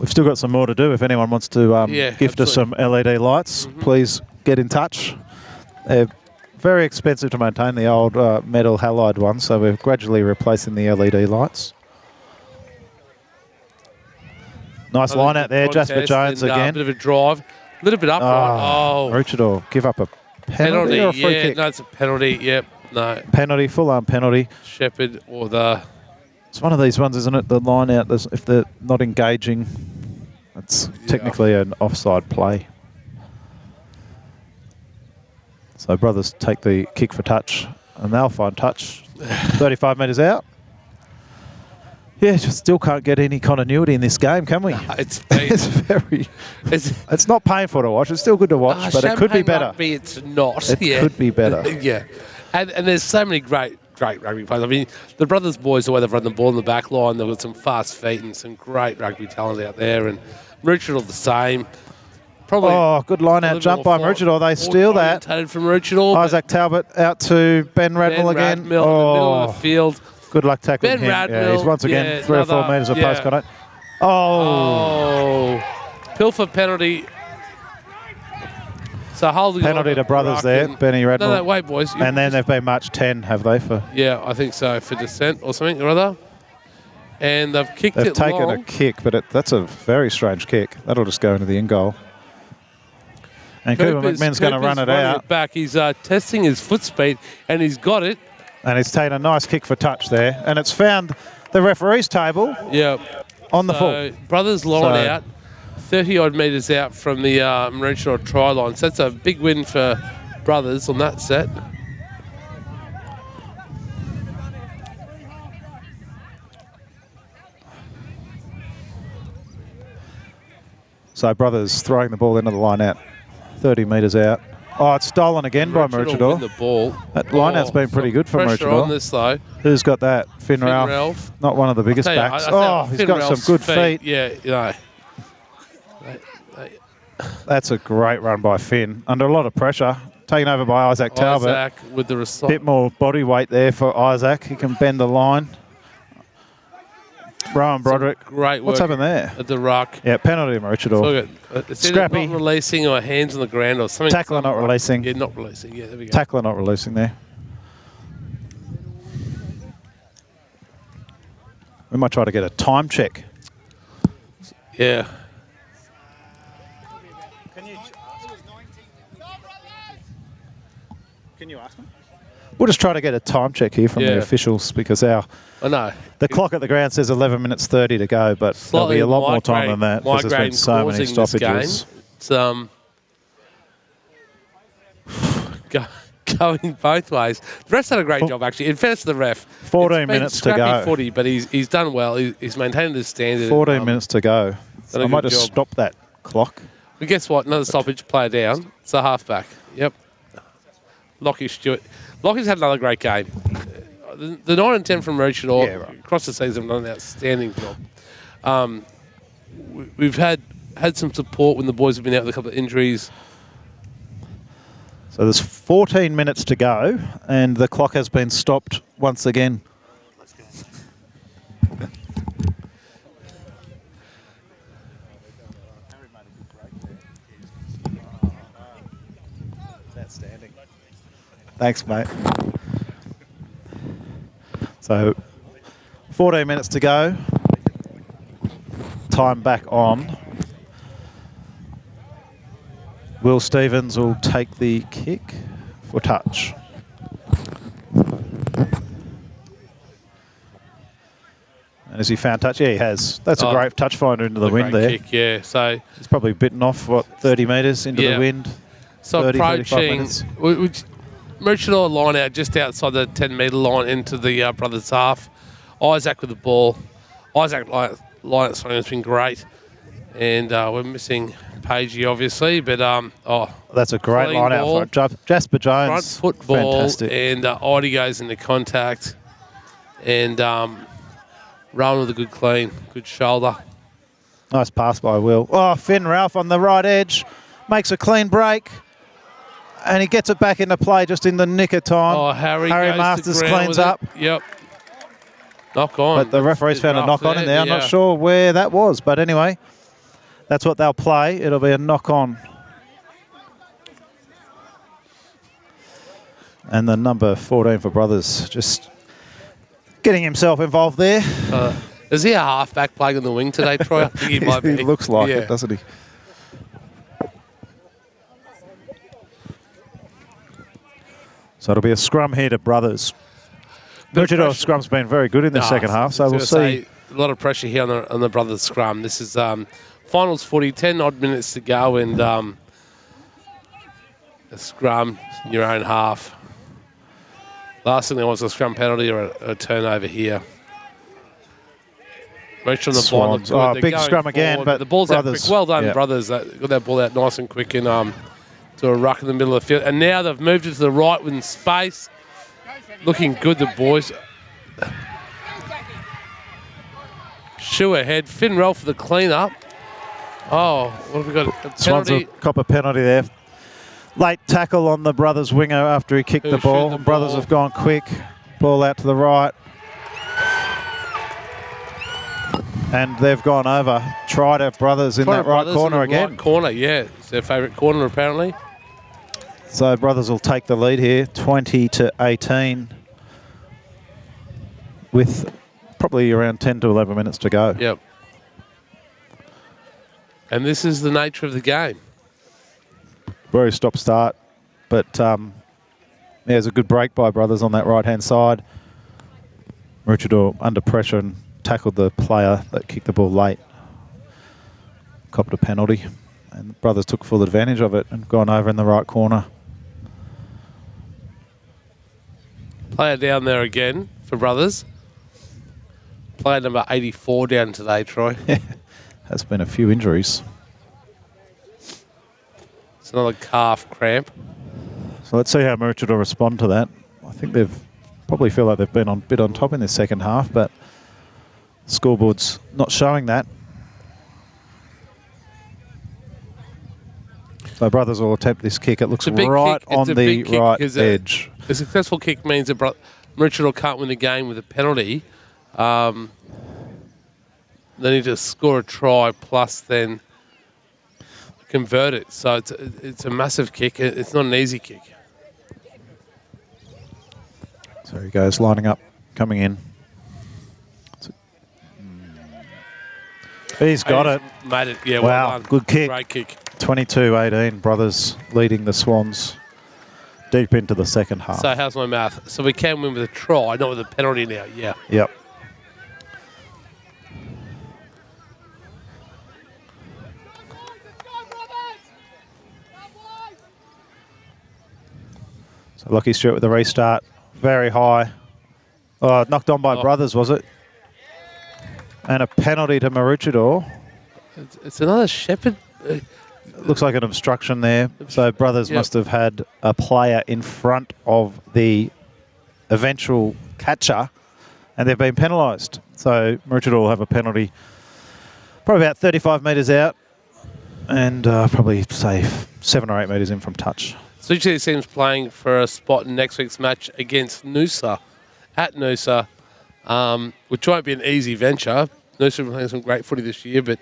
we've still got some more to do. If anyone wants to gift us some LED lights, please get in touch. They're very expensive to maintain, the old metal halide ones, so we're gradually replacing the LED lights. Nice line out there, Jasper Jones again. A bit of a drive, a little bit upright. Maroochydore give up a penalty or a free kick? No, it's a penalty, yep, no. Penalty, full-arm penalty. Shepherd or the... It's one of these ones, isn't it? The line out, if they're not engaging, it's technically an offside play. So Brothers take the kick for touch, and they'll find touch 35 metres out. Yeah, just still can't get any continuity in this game, can we? It's it's not painful to watch. It's still good to watch, but it could be better. Rugby, it's not. It could be better. Yeah, and there's so many great rugby players. I mean, the Brothers boys, the way they've run the ball in the back line, they've got some fast feet and some great rugby talent out there. And Maroochydore the same. Probably good line out jump by Maroochydore. They steal that. From Maroochydore. Isaac Talbot out to Ben Radmill again. In the middle of the field. Good luck tackling him. Radmill, he's once again 3 or 4 metres of post contact. Pilfer penalty. So holding penalty to Brothers there, Benny Radmill. No, wait, boys. And then they've been marched 10, have they? For I think so, for dissent or something or other. And they've kicked it They've taken long. a kick, but that's a very strange kick. That'll just go into the end goal. And Cooper McMinn's going to run it out. Back. He's testing his foot speed, and he's got it. And he's taken a nice kick for touch there. And it's found the referee's table on the full. Brothers line out, 30-odd metres out from the Maroochydore try line. So that's a big win for Brothers on that set. So Brothers throwing the ball into the line out, 30 metres out. Oh, it's stolen again by Maroochydore. The ball. That line-out's been pretty good for Maroochydore. On this though. Who's got that? Finn Ralph. Not one of the biggest backs. He's got some good feet. Yeah, That's a great run by Finn. Under a lot of pressure. Taken over by Isaac Talbot. Isaac with the bit more body weight there for Isaac. He can bend the line. Rowan Broderick. Great work. What's happened there? At the ruck. Yeah, penalty to Maroochydore. It's scrappy. Not releasing or hands on the ground or something. Tackler not releasing. Yeah, not releasing. Yeah, there we go. Tackler not releasing there. We might try to get a time check. Yeah. Can you ask me? We'll just try to get a time check here from the officials because the clock at the ground says 11 minutes 30 to go, but there'll be a lot more time than that because there's been so many stoppages. It's going both ways. The ref's done a great job, actually. In fairness to the ref, 14 minutes to go. Footy, but he's done well. He's maintained his standard. 14 minutes to go. I might just stop that clock. But guess what? Another stoppage, player down. It's a halfback. Yep. Lockie Stewart. Lockie's had another great game. The 9 and 10 from Maroochydore across the season have done an outstanding job. We've had some support when the boys have been out with a couple of injuries. So there's 14 minutes to go, and the clock has been stopped once again. Outstanding. Thanks, mate. So 14 minutes to go. Time back on. Will Stevens will take the kick for touch. And has he found touch? Yeah, he has. That's a great touch finder into the wind there. Kick, yeah, so he's probably bitten off, what, 30 metres into the wind. So 30, approaching, Maroochydore line out just outside the 10-metre line into the brothers' half. Isaac with the ball. Isaac line out swing has been great. And we're missing Pagey, obviously, but that's a great line out for Jasper Jones. Front foot ball, fantastic. And Idy goes into contact, and Rowan with a good clean, good shoulder. Nice pass by Will. Oh, Finn Ralph on the right edge makes a clean break, and he gets it back into play just in the nick of time. Oh, Harry Masters cleans up. Yep. Knock on. But the referee's found a knock on in there. I'm not sure where that was, but anyway. That's what they'll play. It'll be a knock-on. And the number 14 for Brothers just getting himself involved there. Is he a halfback playing on the wing today, Troy? I think he might be. He looks like it, doesn't he? So it'll be a scrum here to Brothers. Maroochydore scrum's been very good in the second half, so we'll see. A lot of pressure here on the Brothers scrum. This is finals footy, 10 odd minutes to go, and a scrum in your own half. Last thing there was a scrum penalty or a turnover here. Reach on the ball. Oh, big scrum again, but the ball's Brothers, out quick. Well done, Brothers. Got that ball out nice and quick and to a ruck in the middle of the field. And now they've moved it to the right within space. Looking good, the boys. Shoe ahead. Finn Ralph for the clean-up. Oh, what have we got? A penalty. Swans will cop a penalty there. Late tackle on the Brothers winger after he kicked the ball. Brothers have gone quick. Ball out to the right. And they've gone over. Tried our Brothers in that right corner again. Right corner, yeah. It's their favourite corner, apparently. So Brothers will take the lead here, 20-18, with probably around 10 to 11 minutes to go. Yep. And this is the nature of the game. Very stop-start, but there's a good break by Brothers on that right-hand side. Maroochydore under pressure and tackled the player that kicked the ball late. Copped a penalty, and Brothers took full advantage of it and gone over in the right corner. Player down there again for Brothers. Player number 84 down today, Troy. Has been a few injuries. It's another calf cramp. So let's see how Maroochydore respond to that. I think they've probably feel like they've been a bit on top in this second half, but the scoreboard's not showing that. So Brothers will attempt this kick. It looks right on the right edge. A successful kick means that Maroochydore can't win the game with a penalty. They need to score a try plus then convert it. So it's a massive kick. It's not an easy kick. So he goes lining up, coming in. He's got it. Made it. Yeah, wow, well done. Good kick. Great kick. 22-18, Brothers leading the Swans deep into the second half. So how's my math? So we can win with a try, not with a penalty now. Yeah. Yep. So Lockie Stewart with the restart. Very high. Oh, knocked on by Brothers, was it? And a penalty to Maroochydore. It's another Shepherd. Looks like an obstruction there. So Brothers must have had a player in front of the eventual catcher, and they've been penalised. So Maroochydore will have a penalty probably about 35 metres out and probably, say, 7 or 8 metres in from touch. So each of these teams playing for a spot in next week's match against Noosa, at Noosa, which won't be an easy venture. Noosa are playing some great footy this year, but...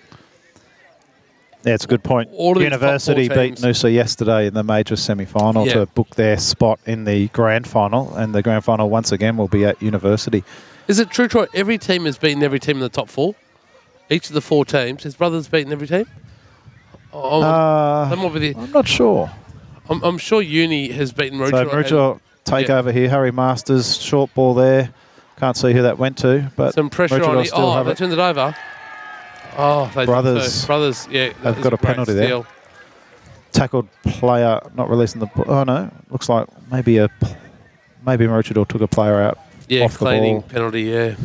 Yeah, it's a good point. University beat Noosa yesterday in the major semi-final to book their spot in the grand final, and the grand final once again will be at University. Is it true, Troy, every team has beaten every team in the top 4? Each of the 4 teams. Has Brothers beaten every team? I'm not sure. I'm sure Uni has beaten Maroochydore. So Maroochydore take over here. Harry Masters, short ball there. Can't see who that went to, but some pressure on it. Oh, they turned it over. Oh, they Brothers, yeah, have got a penalty there. Tackled player, not releasing the ball. Oh no, looks like maybe Maroochydore took a player out. Yeah, off cleaning the ball. Penalty. Yeah.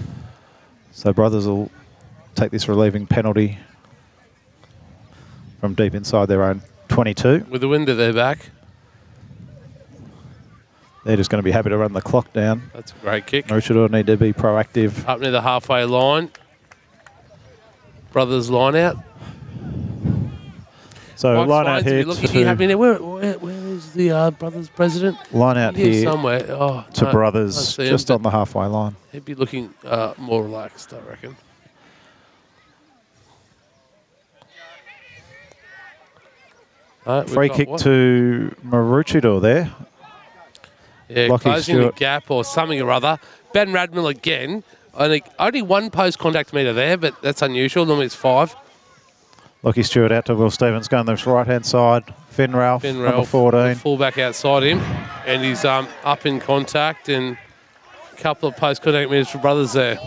So Brothers will take this relieving penalty from deep inside their own 22. With the wind at their back. They're just going to be happy to run the clock down. That's a great kick. Maroochydore need to be proactive. Up near the halfway line. Brothers line out. So Mike line out here where is the Brothers president? Line out here somewhere. Oh, to Brothers, just on the halfway line. He'd be looking more relaxed, I reckon. Free kick to Maroochydore there. Yeah, Lockie closing Stewart. the gap or something or other. Ben Radmill again. Only 1 post contact metre there, but that's unusual. Normally it's 5. Lockie Stewart out to Will Stevens, going the right-hand side. Finn Ralph, number 14. Fullback outside him, and he's up in contact, and a couple of post contact metres for Brothers there.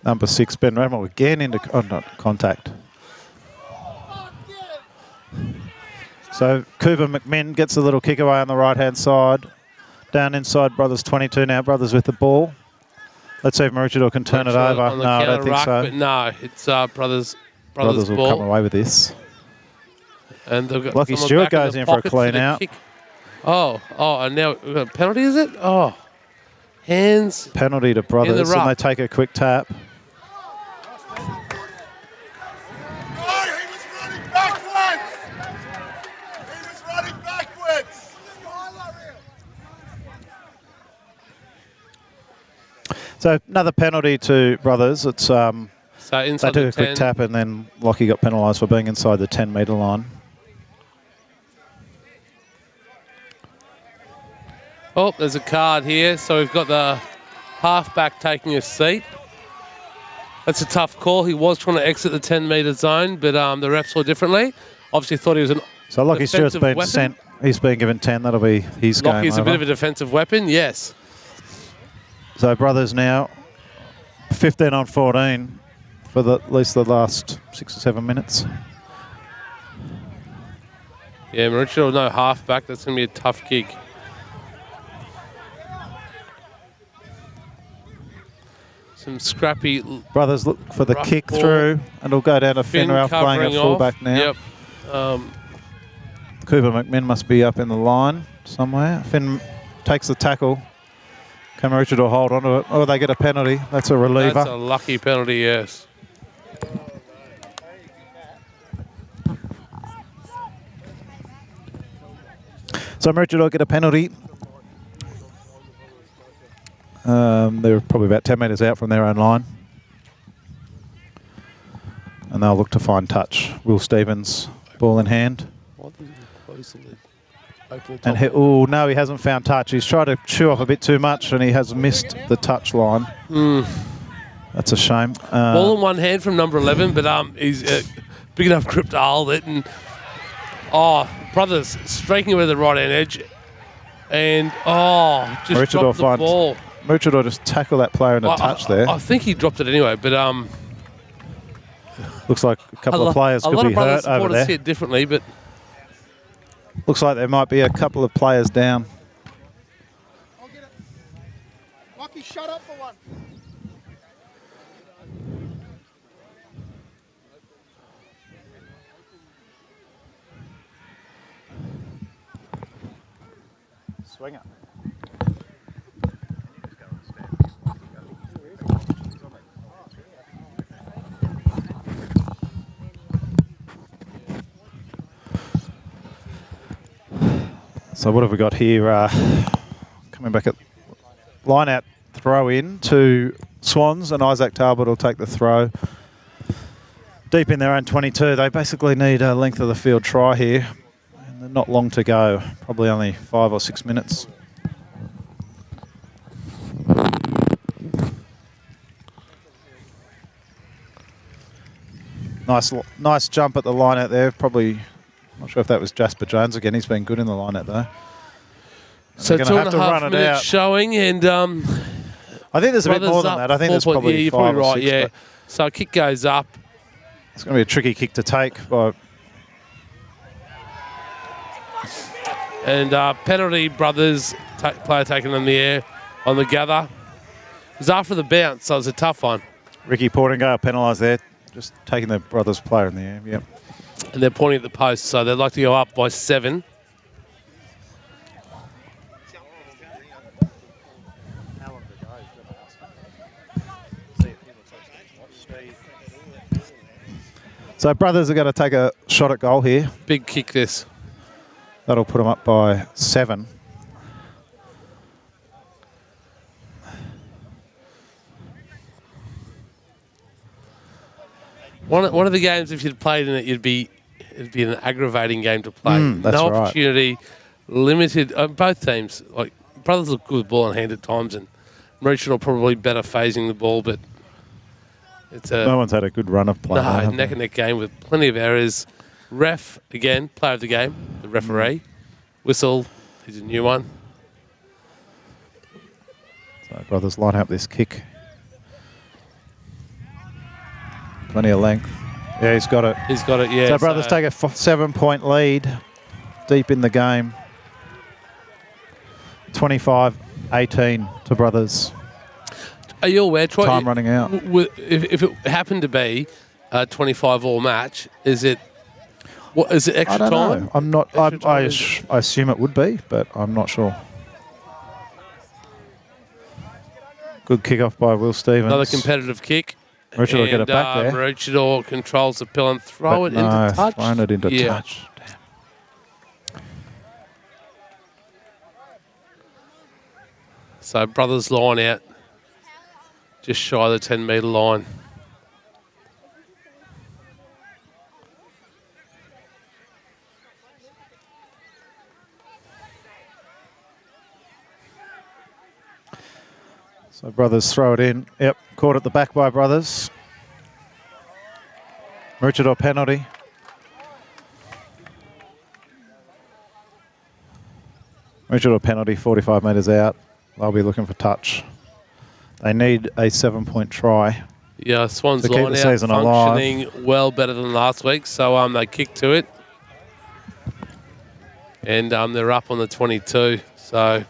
Number 6, Ben Radmill, again into contact. So Cooper McMinn gets a little kick away on the right-hand side. Down inside Brothers 22 now. Brothers with the ball. Let's see if Maroochydore can turn it over. No, I don't think so. But no, it's Brothers will ball. come away with this. And they've got Lockie Stewart goes in for a clean out. Kick. Oh, and now we've got a penalty, is it? Oh, hands. Penalty to Brothers, and they take a quick tap. So another penalty to Brothers. It's so inside they took a quick tap, and then Lockie got penalised for being inside the 10-metre line. Oh, there's a card here. So we've got the halfback taking a seat. That's a tough call. He was trying to exit the 10-metre zone, but the ref saw differently. Obviously thought he was an So Lockie Stewart's been sent. He's been given 10. That'll be his game over. Lockie's a bit of a defensive weapon, yes. So Brothers now 15 on 14 for at least the last 6 or 7 minutes. Yeah, Maroochydore no halfback. That's going to be a tough gig. Some scrappy. Brothers look for the kick through, and it'll go down to Finn Ralph playing a fullback now. Yep. Cooper McMinn must be up in the line somewhere. Finn takes the tackle. Can Maroochydore hold on to it? Oh, they get a penalty. That's a reliever. That's a lucky penalty, yes. So Maroochydore get a penalty. They're probably about 10 metres out from their own line. And they'll look to find touch. Will Stevens, ball in hand. And oh no, he hasn't found touch. He's tried to chew off a bit too much, and he has missed the touch line. That's a shame. Ball in one hand from number 11, but he's big enough grip to hold it. And Brothers streaking with the right hand edge, and just dropped the ball. Maroochydore just tackle that player in a touch there. I think he dropped it anyway, but looks like a couple of players could be hurt over there. See it differently, but looks like there might be a couple of players down. I'll get it. Lockie, shut up for one. Swing it. So what have we got here? Coming back at line out, throw in to Swans, and Isaac Talbot will take the throw. Deep in their own 22. They basically need a length of the field try here. And not long to go, probably only 5 or 6 minutes. Nice jump at the line out there. Probably, not sure if that was Jasper Jones again. He's been good in the line out though. So 2.5 minutes showing, and I think there's a bit more than that. I think there's probably 5 you're probably or right. 6, Yeah. So kick goes up. It's going to be a tricky kick to take. And penalty, Brothers, player taken in the air on the gather. It was after the bounce, so it was a tough one. Ricky Portingar penalised there, just taking the Brothers player in the air. Yep. And they're pointing at the post, so they'd like to go up by 7. So Brothers are going to take a shot at goal here. Big kick this. That'll put them up by 7. One of the games, if you'd played in it, it'd be an aggravating game to play. That's no right. opportunity, limited. Both teams, like Brothers look good with ball in hand at times, and Maroochydore probably better phasing the ball, but it's no one's had a good run of play. No, neck and neck game with plenty of errors. Ref again, player of the game, the referee. Whistle, he's a new one. So Brothers line up this kick. Plenty of length. Yeah, he's got it. He's got it, yeah. So Brothers take a 7-point lead deep in the game. 25-18 to Brothers. Are you aware, Troy? Time running out. If it happened to be a 25-all match, is it extra I don't time? know. I'm not. I assume it would be, but I'm not sure. Good kick-off by Will Stevens. Another competitive kick. Maroochydore get it back there. Maroochydore controls the pill and throw it into touch. Thrown it into touch. Damn. So Brothers line out. Just shy of the 10-metre line. So Brothers throw it in. Yep, caught at the back by Brothers. Maroochydore penalty. Maroochydore penalty, 45 metres out. They'll be looking for touch. They need a 7-point try. Yeah, Swans line out functioning well better than last week, so they kick to it. And they're up on the 22, so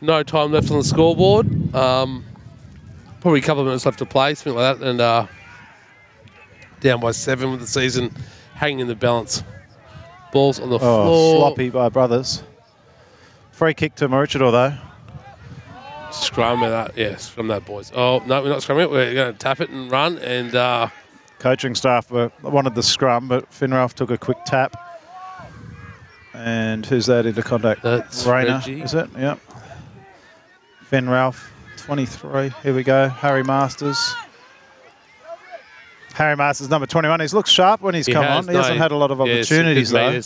no time left on the scoreboard. Probably a couple of minutes left to play, something like that, and down by 7 with the season hanging in the balance. Ball's on the floor. Sloppy by Brothers. Free kick to Maroochydore though. Scrum with that, yes, from that, boys. Oh, no, we're not scrumming it. We're going to tap it and run. And coaching staff wanted the scrum, but Finralph took a quick tap. And who's that into contact? That's Rayner, Reggie. is it? Yep. Finralph, 23. Here we go. Harry Masters. Harry Masters, number 21. He's looked sharp when he's come on. He hasn't had a lot of opportunities, though.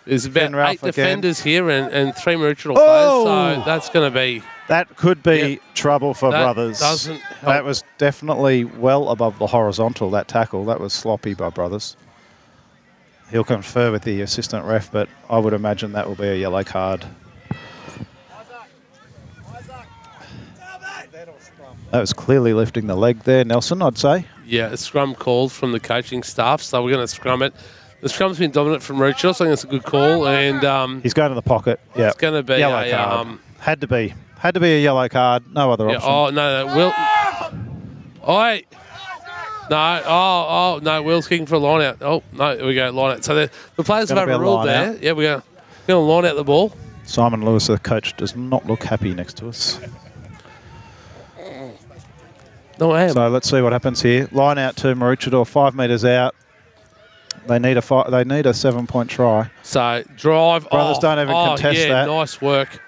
There's about Finralph 8 defenders here and 3 Maroochydore players, so that's going to be That could be trouble for Brothers. Doesn't help. That was definitely well above the horizontal, that tackle. That was sloppy by Brothers. He'll confer with the assistant ref, but I would imagine that will be a yellow card. That was clearly lifting the leg there, Nelson, I'd say. Yeah, a scrum called from the coaching staff, so we're going to scrum it. The scrum's been dominant from Maroochydore, so I think it's a good call. And he's going to the pocket. Yeah, it's going to be yellow card. Had to be a yellow card. No other option. Oh no, Will. Oi. No. No. Will's kicking for a line out. Oh no, here we go, line out. So the players have overruled there. Yeah, we're going to line out the ball. Simon Lewis, the coach, does not look happy next to us. No, I am. So let's see what happens here. Line out to Maroochydore, 5 metres out. They need a 7-point try. So drive. Brothers don't even contest that. Nice work.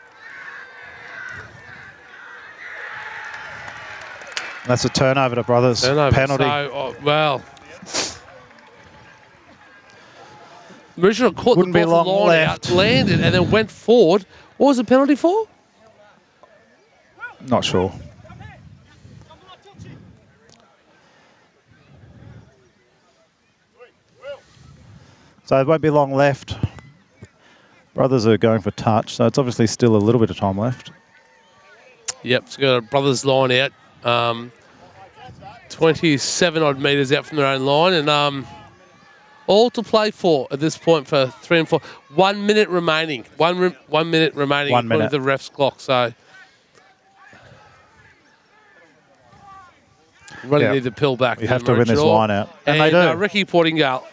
That's a turnover to Brothers. Penalty. So, well. Maroochydore caught Wouldn't the be ball long line left. out, landed, and then went forward. What was the penalty for? Not sure. So it won't be long left. Brothers are going for touch, so it's obviously still a little bit of time left. Yep, it's got a Brothers line out. 27 odd metres out from their own line, and all to play for at this point for 3 and 4. 1 minute remaining. 1 minute remaining. 1 minute. According to the ref's clock. So really need to pill back. We have to win this line out, and they do. Ricky Portingale.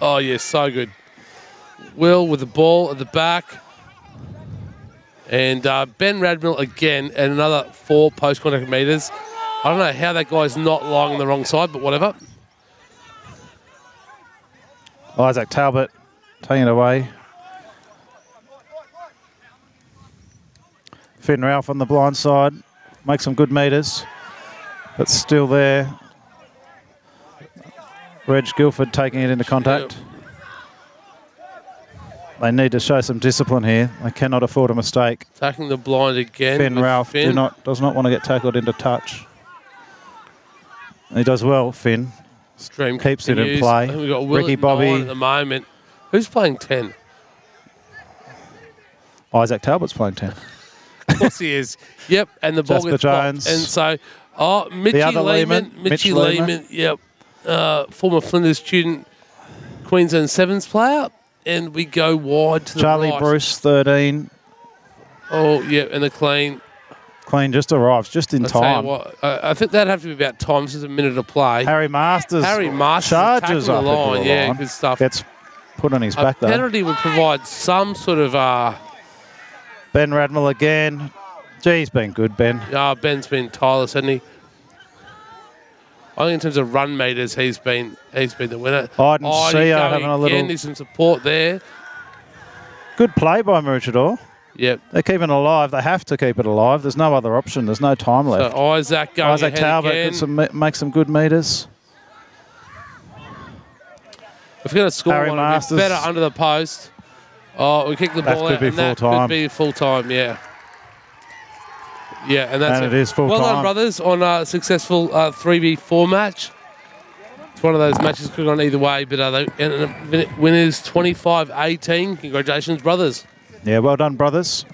Oh yes, so good. Will with the ball at the back. And Ben Radmill again at another 4 post-contact metres. I don't know how that guy's not lying on the wrong side, but whatever. Isaac Talbot taking it away. Finn Ralph on the blind side. Makes some good metres, but still there. Reg Guilford taking it into contact. They need to show some discipline here. They cannot afford a mistake. Attacking the blind again. Finn Ralph does not want to get tackled into touch. And he does well, Finn. Stream keeps it in play. I think we've got Will Ricky at Bobby 9 at the moment. Who's playing 10? Isaac Talbot's playing 10. Of course he is. Yep, and the ball Jasper gets Jones. blocked. And so, Mitchie Lehman, yep, former Flinders student, Queensland Sevens player. And we go wide to the Charlie right. Bruce, 13. Oh, yeah, and the clean. Clean just arrives, just in time. What, I think that'd have to be about time. This is a minute to play. Harry Masters charges up the line. into the Yeah, line. good stuff. Gets put on his back, though. Penalty would provide some sort of... Ben Radmill again. Gee, he's been good, Ben. Ben's been tireless, hasn't he? I think in terms of run meters, he's been the winner. Iden Seo having a little... Needs some support there. Good play by Maroochydore. Yep. They're keeping it alive. They have to keep it alive. There's no other option. There's no time left. So Isaac going Isaac Talbot again. Make some good meters. If we're going to score Harry one, Masters. it'd be better under the post. Oh, we kick the ball out, and that could be full time, yeah. Yeah, and that's it is full time. Well done, brothers, on a successful 3v4 match. It's one of those matches could have gone either way, but the winners 25-18. Congratulations, brothers. Yeah, well done, brothers.